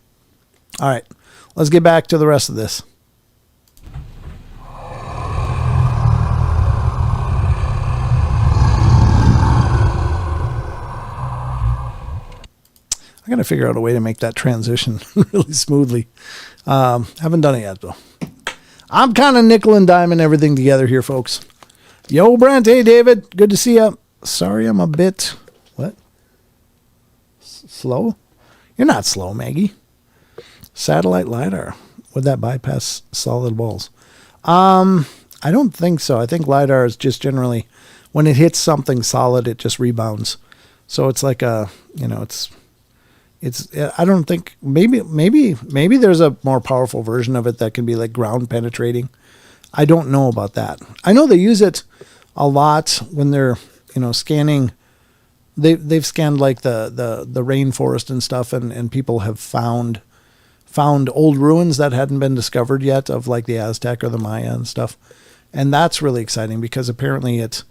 All right. Let's get back to the rest of this. I got to figure out a way to make that transition really smoothly. Haven't done it yet, though. I'm kind of nickel and diming everything together here, folks. Yo, Brent. Hey, David. Good to see you. Sorry, I'm a bit... What? Slow? You're not slow, Maggie. Satellite LiDAR. Would that bypass solid walls? I don't think so. I think LiDAR is just generally... When it hits something solid, it just rebounds. So it's like a... It's I don't think maybe there's a more powerful version of it that can be like ground penetrating. I don't know about that. I know they use it a lot when they're scanning. They've scanned like the rainforest and stuff, and people have found old ruins that hadn't been discovered yet of like the Aztec or the Maya and stuff, and that's really exciting because apparently it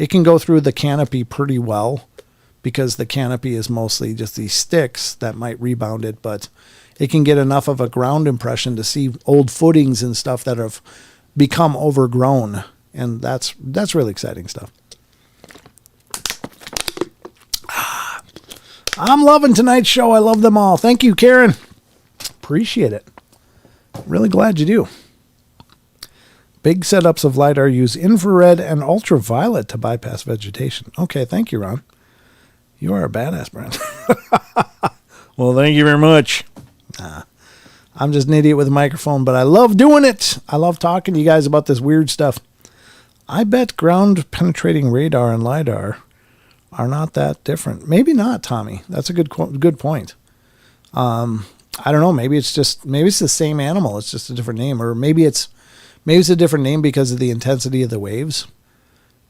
can go through the canopy pretty well. Because the canopy is mostly just these sticks that might rebound it, but it can get enough of a ground impression to see old footings and stuff that have become overgrown, and that's really exciting stuff. I'm loving tonight's show. I love them all. Thank you, Karen. Appreciate it. Really glad you do. Big setups of LiDAR use infrared and ultraviolet to bypass vegetation. Okay, thank you, Ron. You are a badass, Brent. Well, thank you very much. I'm just an idiot with a microphone, but I love doing it. I love talking to you guys about this weird stuff. I bet ground penetrating radar and LiDAR are not that different. Maybe not, Tommy. That's a good point. I don't know. Maybe it's the same animal. It's just a different name, or maybe it's a different name because of the intensity of the waves.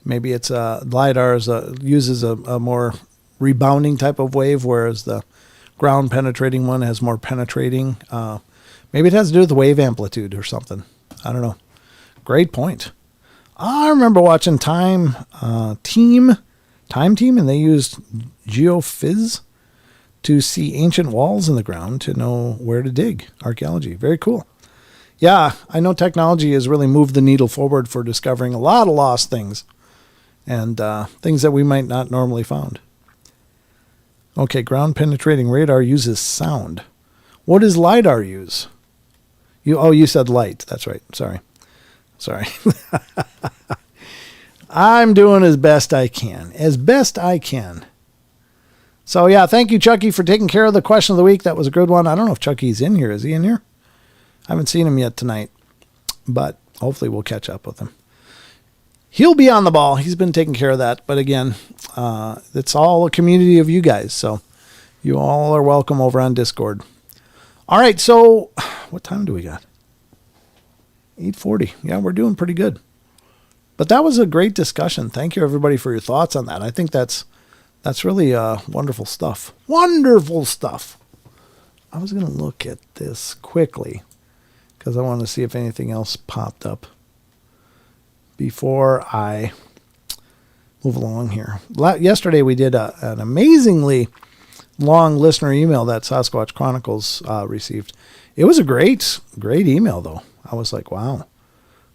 Maybe it's LiDAR uses a more rebounding type of wave, whereas the ground penetrating one has more penetrating. Maybe it has to do with the wave amplitude or something. I don't know. Great point. I remember watching Time Team, and they used geophys to see ancient walls in the ground to know where to dig. Archaeology. Very cool. Yeah, I know technology has really moved the needle forward for discovering a lot of lost things and things that we might not normally found. Okay, ground penetrating radar uses sound. What does LiDAR use? You said light. That's right. Sorry. I'm doing as best I can. So yeah, thank you, Chucky, for taking care of the question of the week. That was a good one. I don't know if Chucky's in here. Is he in here? I haven't seen him yet tonight, but hopefully we'll catch up with him. He'll be on the ball. He's been taking care of that. But again, it's all a community of you guys. So you all are welcome over on Discord. All right. So what time do we got? 8:40. Yeah, we're doing pretty good. But that was a great discussion. Thank you, everybody, for your thoughts on that. I think that's really wonderful stuff. Wonderful stuff. I was going to look at this quickly because I want to see if anything else popped up before I move along here. Yesterday we did an amazingly long listener email that Sasquatch Chronicles received. It was a great email, though. I was like, wow,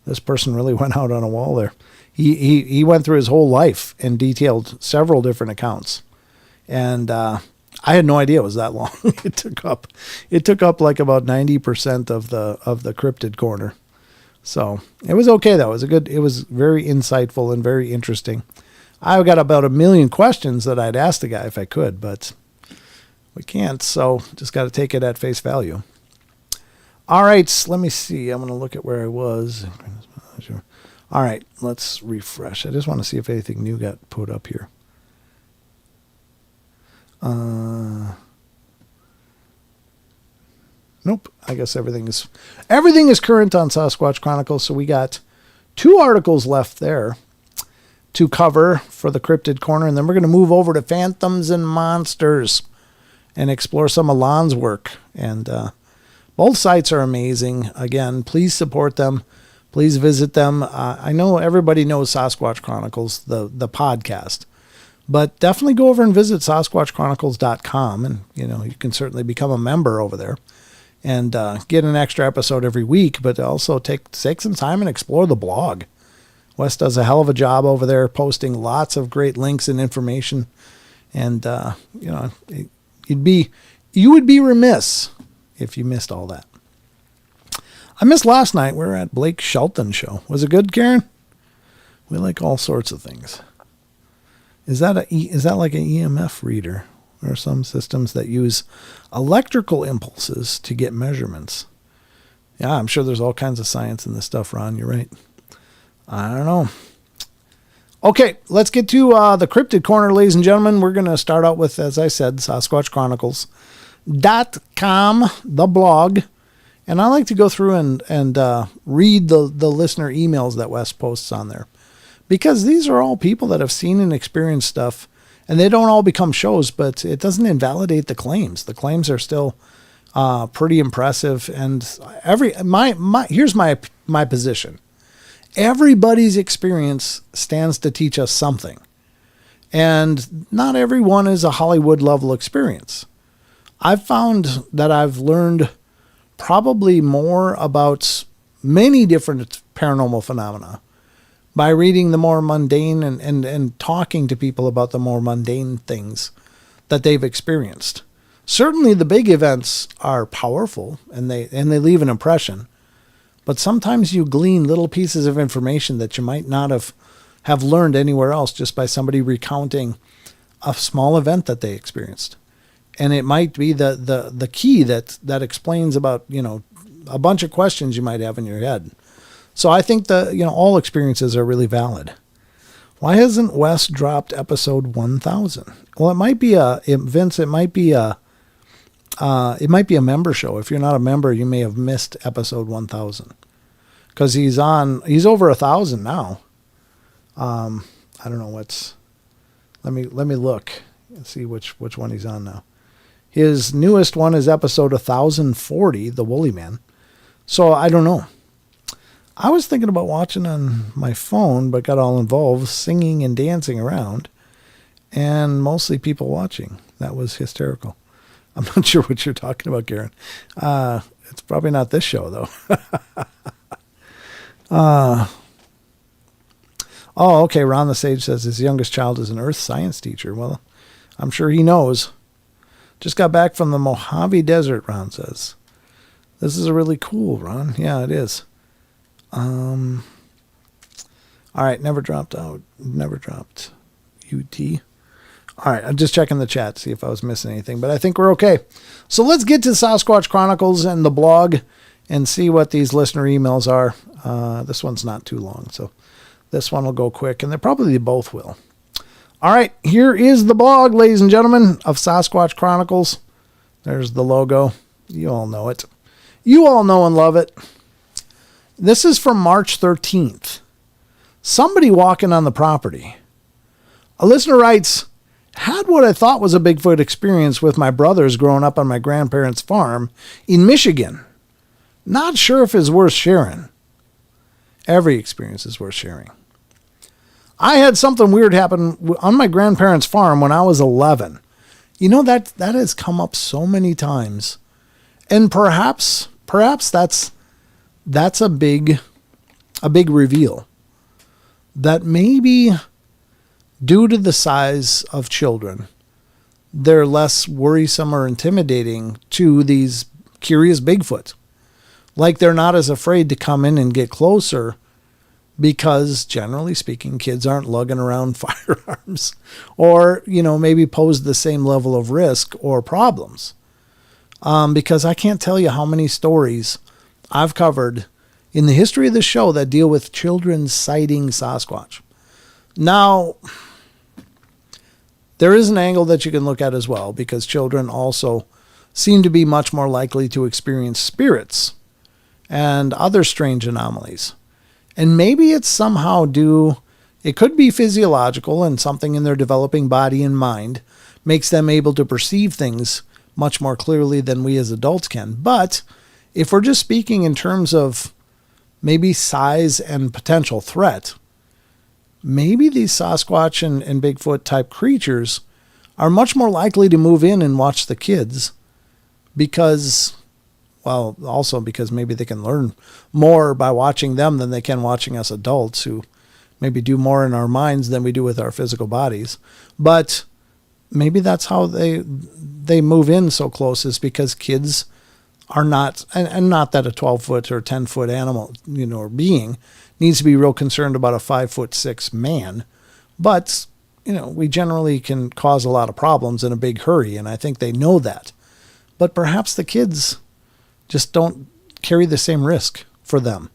this person really went out on a wall there. He went through his whole life and detailed several different accounts. And I had no idea it was that long. It took up like about 90% of the cryptid corner. So it was okay though. It was very insightful and very interesting. I got about 1 million questions that I'd ask the guy if I could, but we can't. So just got to take it at face value. All right, let me see. I'm going to look at where I was. All right, let's refresh. I just want to see if anything new got put up here. Nope. I guess everything is current on Sasquatch Chronicles. So we got 2 articles left there to cover for the Cryptid Corner, and then we're going to move over to Phantoms and Monsters and explore some of Lon's work. And both sites are amazing. Again, please support them. Please visit them. I know everybody knows Sasquatch Chronicles, the podcast, but definitely go over and visit SasquatchChronicles.com, and you can certainly become a member over there and get an extra episode every week. But also take some time and explore the blog. Wes does a hell of a job over there, posting lots of great links and information, and you would be remiss if you missed all that. I missed last night. We were at Blake Shelton's show. Was it good, Karen? We like all sorts of things. Is that like an EMF reader, or some systems that use electrical impulses to get measurements? Yeah, I'm sure there's all kinds of science in this stuff, Ron. You're right. I don't know. Okay, let's get to the Cryptid Corner, ladies and gentlemen. We're going to start out with, as I said, SasquatchChronicles.com, the blog. And I like to go through and read the listener emails that Wes posts on there, because these are all people that have seen and experienced stuff, and they don't all become shows, but it doesn't invalidate the claims. The claims are still pretty impressive. And here's my position. Everybody's experience stands to teach us something, and not everyone is a Hollywood level experience. I've found that I've learned probably more about many different paranormal phenomena by reading the more mundane and talking to people about the more mundane things that they've experienced. Certainly the big events are powerful and they leave an impression, but sometimes you glean little pieces of information that you might not have learned anywhere else just by somebody recounting a small event that they experienced. And it might be the key that explains about, a bunch of questions you might have in your head. So I think all experiences are really valid. Why hasn't Wes dropped episode 1000? Well, it might be Vince, it might be a member show. If you're not a member, you may have missed episode 1000 because he's over 1,000 now. I don't know let me look and see which one he's on now. His newest one is episode 1040, The Woolly Man. So I don't know. I was thinking about watching on my phone, but got all involved singing and dancing around, and mostly people watching. That was hysterical. I'm not sure what you're talking about, Karen. It's probably not this show, though. Oh, okay. Ron the Sage says his youngest child is an earth science teacher. Well, I'm sure he knows. Just got back from the Mojave Desert, Ron says. This is really cool, Ron. Yeah, it is. All right, never dropped UT. All right, I'm just checking the chat to see if I was missing anything, but I think we're okay. So let's get to Sasquatch Chronicles and the blog and see what these listener emails are. This one's not too long, so this one will go quick, and they probably both will. All right, here is the blog, ladies and gentlemen, of Sasquatch Chronicles. There's the logo. You all know it. You all know and love it. This is from March 13th. Somebody walking on the property. A listener writes, had what I thought was a Bigfoot experience with my brothers growing up on my grandparents' farm in Michigan. Not sure if it's worth sharing. Every experience is worth sharing. I had something weird happen on my grandparents' farm when I was 11. That has come up so many times. And perhaps that's a big reveal. That maybe due to the size of children, they're less worrisome or intimidating to these curious Bigfoot. Like they're not as afraid to come in and get closer because, generally speaking, kids aren't lugging around firearms or, maybe pose the same level of risk or problems. Because I can't tell you how many stories I've covered in the history of the show that deal with children sighting Sasquatch. Now, there is an angle that you can look at as well, because children also seem to be much more likely to experience spirits and other strange anomalies. And maybe it's somehow it could be physiological, and something in their developing body and mind makes them able to perceive things much more clearly than we as adults can. But if we're just speaking in terms of maybe size and potential threat, maybe these Sasquatch and Bigfoot type creatures are much more likely to move in and watch the kids because maybe they can learn more by watching them than they can watching us adults, who maybe do more in our minds than we do with our physical bodies. But maybe that's how they move in so close, is because kids are not, and not that a 12-foot or 10-foot animal, or being needs to be real concerned about a 5'6" man. But, we generally can cause a lot of problems in a big hurry, and I think they know that. But perhaps the kids just don't carry the same risk for them.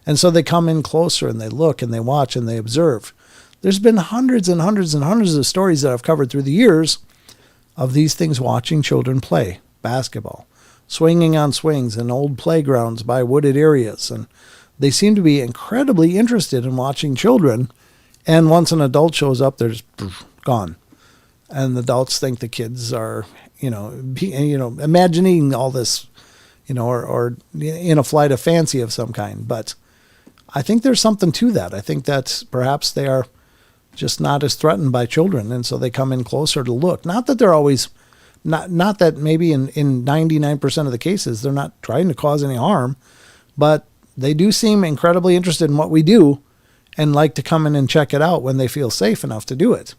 And so they come in closer and they look and they watch and they observe. There's been hundreds and hundreds and hundreds of stories that I've covered through the years of these things watching children play basketball, swinging on swings in old playgrounds by wooded areas. And they seem to be incredibly interested in watching children. And once an adult shows up, they're just gone. And the adults think the kids are, imagining all this, or in a flight of fancy of some kind. But I think there's something to that. I think that perhaps they are just not as threatened by children, and so they come in closer to look. Not that they're always, not that maybe in 99% of the cases they're not trying to cause any harm, but they do seem incredibly interested in what we do and like to come in and check it out when they feel safe enough to do it,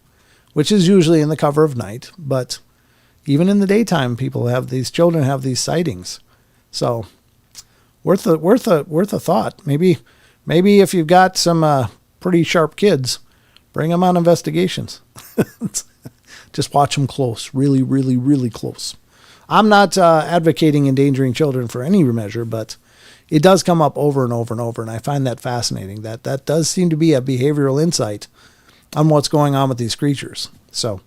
which is usually in the cover of night. But even in the daytime, children have these sightings. So worth a thought. Maybe if you've got some pretty sharp kids, bring them on investigations. Just watch them close, really, really, really close. I'm not advocating endangering children for any measure, but it does come up over and over and over, and I find that fascinating. That does seem to be a behavioral insight on what's going on with these creatures. So,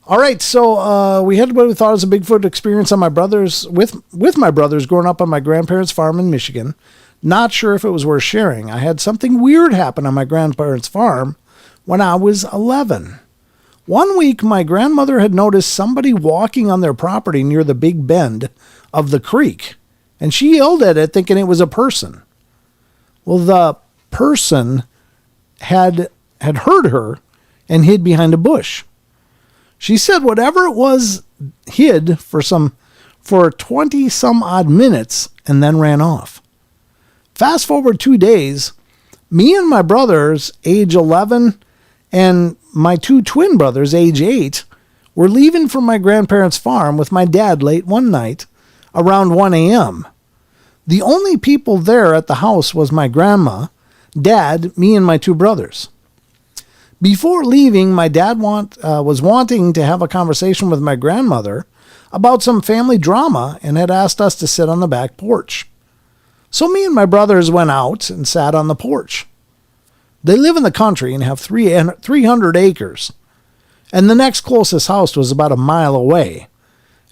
all right, so we had what we thought was a Bigfoot experience on my brothers with my brothers growing up on my grandparents' farm in Michigan. Not sure if it was worth sharing. I had something weird happen on my grandparents' farm when I was 11. One week, my grandmother had noticed somebody walking on their property near the big bend of the creek, and she yelled at it thinking it was a person. Well, the person had heard her and hid behind a bush. She said whatever it was hid for 20 some odd minutes and then ran off. Fast forward 2 days, me and my brothers, age 11, and my two twin brothers, age 8, were leaving from my grandparents' farm with my dad late one night around 1 a.m. The only people there at the house was my grandma, dad, me, and my two brothers. Before leaving, my dad was wanting to have a conversation with my grandmother about some family drama and had asked us to sit on the back porch. So me and my brothers went out and sat on the porch. They live in the country and have 300 acres, and the next closest house was about a mile away.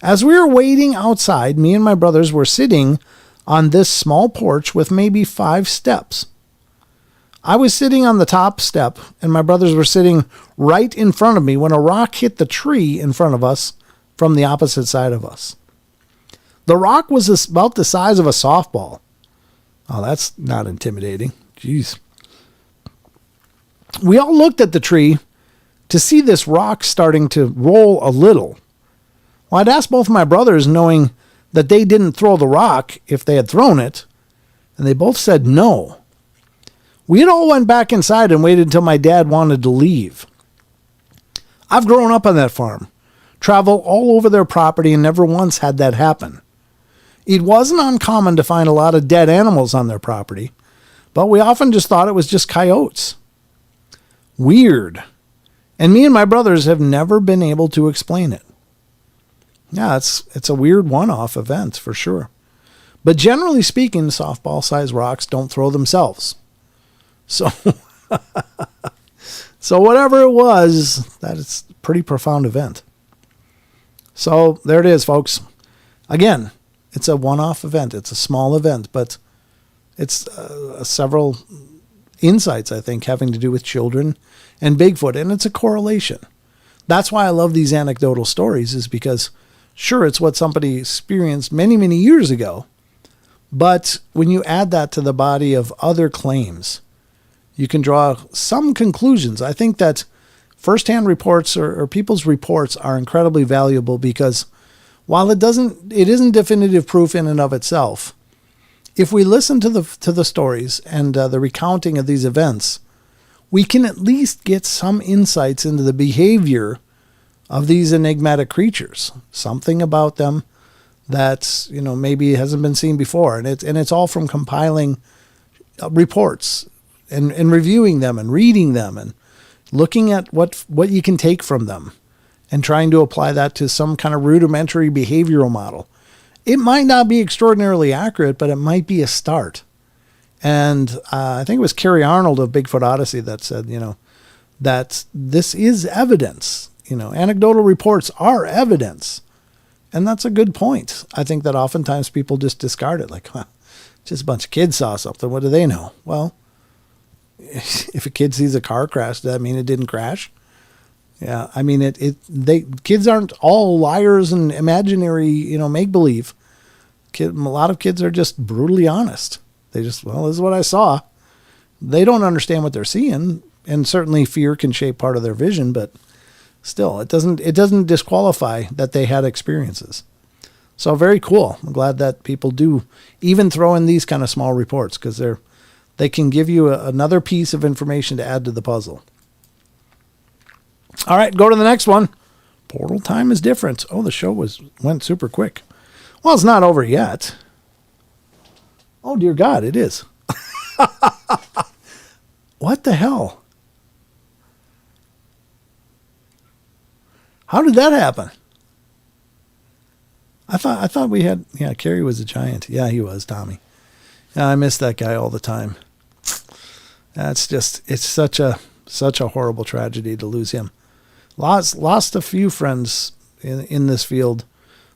As we were waiting outside, me and my brothers were sitting on this small porch with maybe 5 steps. I was sitting on the top step, and my brothers were sitting right in front of me when a rock hit the tree in front of us from the opposite side of us. The rock was about the size of a softball. Oh, that's not intimidating. Jeez. We all looked at the tree to see this rock starting to roll a little. Well, I'd asked both my brothers, knowing that they didn't throw the rock if they had thrown it, and they both said no. We had all went back inside and waited until my dad wanted to leave. I've grown up on that farm, traveled all over their property, and never once had that happen. It wasn't uncommon to find a lot of dead animals on their property, but we often just thought it was just coyotes. Weird. And me and my brothers have never been able to explain it. Yeah, it's a weird one-off event for sure. But generally speaking, softball-sized rocks don't throw themselves. So, so whatever it was, that is a pretty profound event. So there it is, folks. Again, it's a one-off event. It's a small event, but it's several insights, I think, having to do with children and Bigfoot, and it's a correlation. That's why I love these anecdotal stories, is because, sure, it's what somebody experienced many, many years ago, but when you add that to the body of other claims, you can draw some conclusions. I think that firsthand reports or people's reports are incredibly valuable because while it isn't definitive proof in and of itself, if we listen to the stories and the recounting of these events, we can at least get some insights into the behavior of these enigmatic creatures. Something about them that maybe hasn't been seen before, and it's all from compiling reports and reviewing them and reading them and looking at what you can take from them and trying to apply that to some kind of rudimentary behavioral model. It might not be extraordinarily accurate, but it might be a start. And I think it was Carrie Arnold of Bigfoot Odyssey that said, that this is evidence. Anecdotal reports are evidence. And that's a good point. I think that oftentimes people just discard it like, just a bunch of kids saw something. What do they know? Well, if a kid sees a car crash, does that mean it didn't crash? Yeah, I mean, kids aren't all liars and imaginary, make-believe. A lot of kids are just brutally honest. They just, this is what I saw. They don't understand what they're seeing, and certainly fear can shape part of their vision, but still, it doesn't disqualify that they had experiences. So very cool. I'm glad that people do even throw in these kind of small reports because they can give you another piece of information to add to the puzzle. All right, go to the next one. Portal time is different. Oh, the show went super quick. Well, it's not over yet. Oh, dear God, it is. What the hell? How did that happen? I thought we had, yeah, Kerry was a giant. Yeah, he was, Tommy. Yeah, I miss that guy all the time. That's just, it's such a horrible tragedy to lose him. Lost a few friends in this field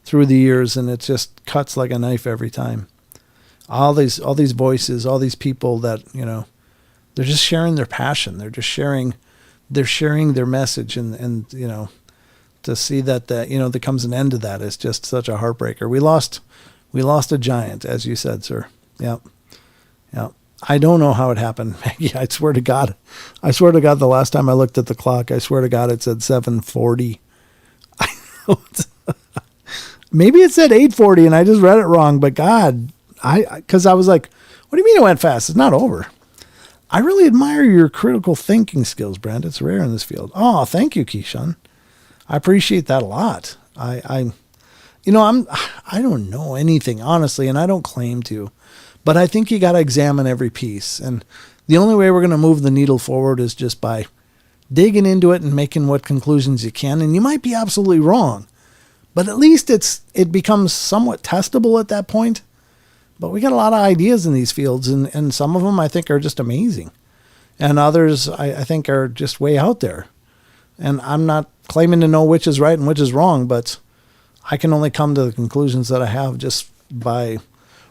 through the years, and it just cuts like a knife every time. All these voices, all these people that, they're just sharing their passion. They're just sharing their message, and to see that there comes an end to that is just such a heartbreaker. We lost a giant, as you said, sir. Yep. I don't know how it happened, Maggie. I swear to God, the last time I looked at the clock, I swear to God, it said 7:40. Maybe it said 8:40 and I just read it wrong, but God, because I was like, what do you mean it went fast? It's not over. I really admire your critical thinking skills, Brent. It's rare in this field. Oh, thank you, Keyshawn. I appreciate that a lot. I don't know anything, honestly, and I don't claim to, but I think you got to examine every piece. And the only way we're going to move the needle forward is just by digging into it and making what conclusions you can. And you might be absolutely wrong, but at least it becomes somewhat testable at that point. But we got a lot of ideas in these fields, and some of them I think are just amazing. And others I think are just way out there. And I'm not claiming to know which is right and which is wrong, but I can only come to the conclusions that I have just by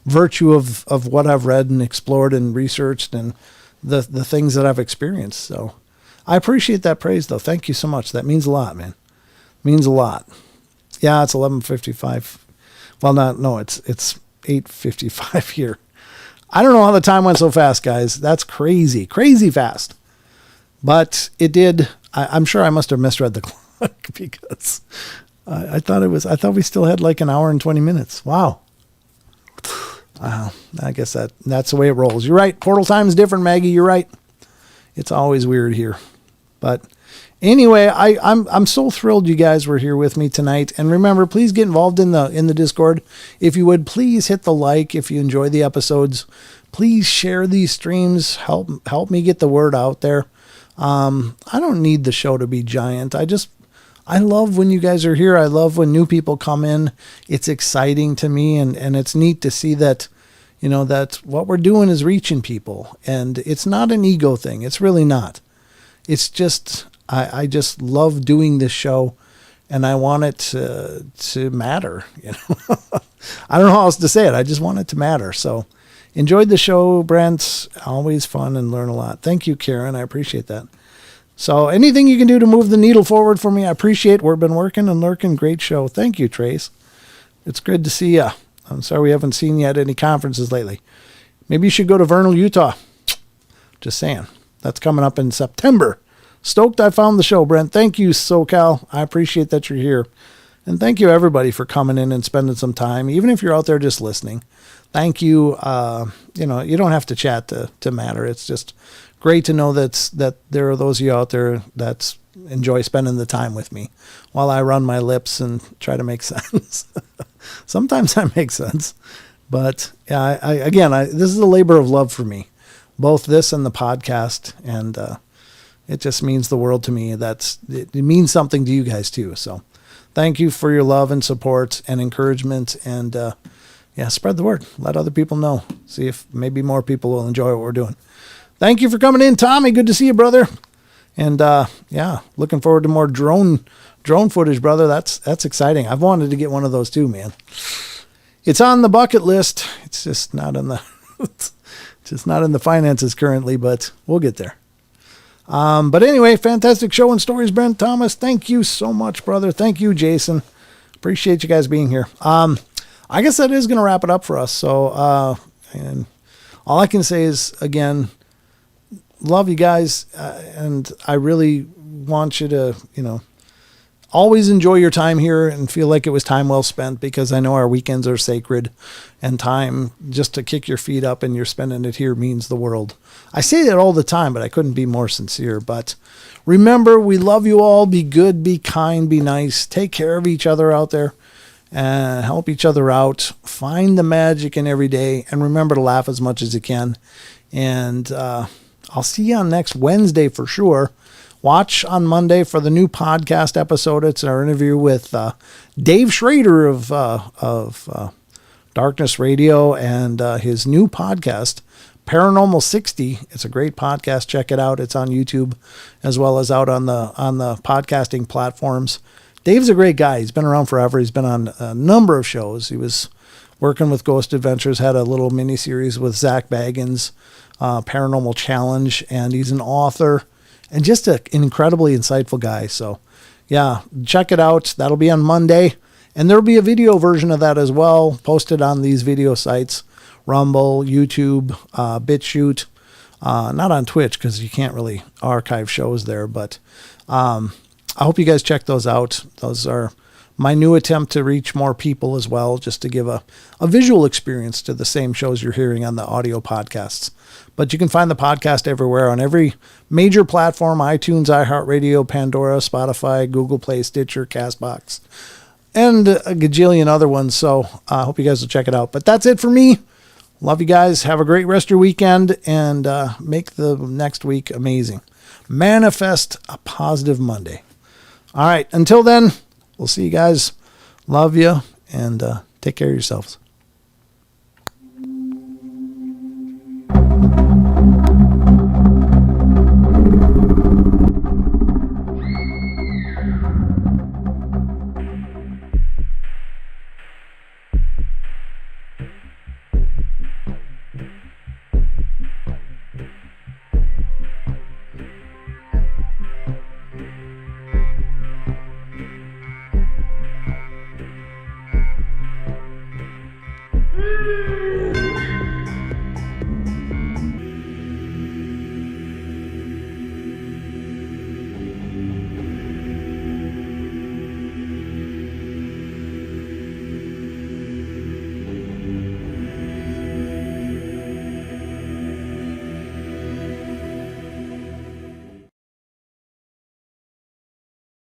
virtue of what I've read and explored and researched and the things that I've experienced. So I appreciate that praise, though. Thank you so much. That means a lot, man. Means a lot. Yeah, it's 11:55. Well, it's 8:55 here. I don't know how the time went so fast, guys. That's crazy fast. But it did. I'm sure I must have misread the clock because I thought we still had like an hour and 20 minutes. Wow. I guess that's the way it rolls. You're right. Portal time is different, Maggie. You're right. It's always weird here. But anyway, I'm so thrilled you guys were here with me tonight. And remember, please get involved in the Discord. If you would, please hit the like if you enjoy the episodes. Please share these streams. Help me get the word out there. I don't need the show to be giant. I love when you guys are here. I love when new people come in. It's exciting to me, and it's neat to see that, that what we're doing is reaching people. And it's not an ego thing. It's really not. It's just, I just love doing this show, and I want it to matter. I don't know how else to say it. I just want it to matter. So enjoyed the show, Brent. Always fun and learn a lot. Thank you, Karen. I appreciate that. So anything you can do to move the needle forward for me, I appreciate. We've been working and lurking. Great show. Thank you, Trace. It's good to see you. I'm sorry we haven't seen you at any conferences lately. Maybe you should go to Vernal, Utah. Just saying. That's coming up in September. Stoked I found the show, Brent. Thank you, SoCal. I appreciate that you're here. And thank you, everybody, for coming in and spending some time, even if you're out there just listening. Thank you. You don't have to chat to matter. It's just great to know that there are those of you out there that enjoy spending the time with me while I run my lips and try to make sense. Sometimes I make sense. But yeah, this is a labor of love for me, both this and the podcast. And it just means the world to me. It means something to you guys too. So thank you for your love and support and encouragement. And spread the word. Let other people know. See if maybe more people will enjoy what we're doing. Thank you for coming in, Tommy. Good to see you, brother. And looking forward to more drone footage, brother. That's exciting. I've wanted to get one of those too, man. It's on the bucket list. It's just not in the finances currently, but we'll get there. But anyway, fantastic show and stories, Brent Thomas. Thank you so much, brother. Thank you, Jason. Appreciate you guys being here. I guess that is going to wrap it up for us. So, and all I can say is, again, love you guys. And I really want you to, always enjoy your time here and feel like it was time well spent, because I know our weekends are sacred, and time just to kick your feet up and you're spending it here means the world. I say that all the time, but I couldn't be more sincere. But remember, we love you all. Be good, be kind, be nice. Take care of each other out there and help each other out. Find the magic in every day, and remember to laugh as much as you can. And I'll see you on next Wednesday for sure. watch on Monday for the new podcast episode. It's our interview with Dave Schrader of Darkness Radio and his new podcast, Paranormal 60. It's a great podcast. Check it out. It's on YouTube as well as out on the podcasting platforms. Dave's a great guy. He's been around forever. He's been on a number of shows. He was working with Ghost Adventures, had a little mini series with Zach Baggins, Paranormal Challenge, and he's an author and just an incredibly insightful guy. So yeah, check it out. That'll be on Monday. And there'll be a video version of that as well, posted on these video sites. Rumble, YouTube, BitChute, not on Twitch because you can't really archive shows there, but I hope you guys check those out. Those are my new attempt to reach more people as well, just to give a visual experience to the same shows you're hearing on the audio podcasts. But you can find the podcast everywhere on every major platform: iTunes, iHeartRadio, Pandora, Spotify, Google Play, Stitcher, CastBox, and a gajillion other ones. So I hope you guys will check it out. But that's it for me. Love you guys. Have a great rest of your weekend and make the next week amazing. Manifest a positive Monday. All right. Until then, we'll see you guys. Love you and take care of yourselves.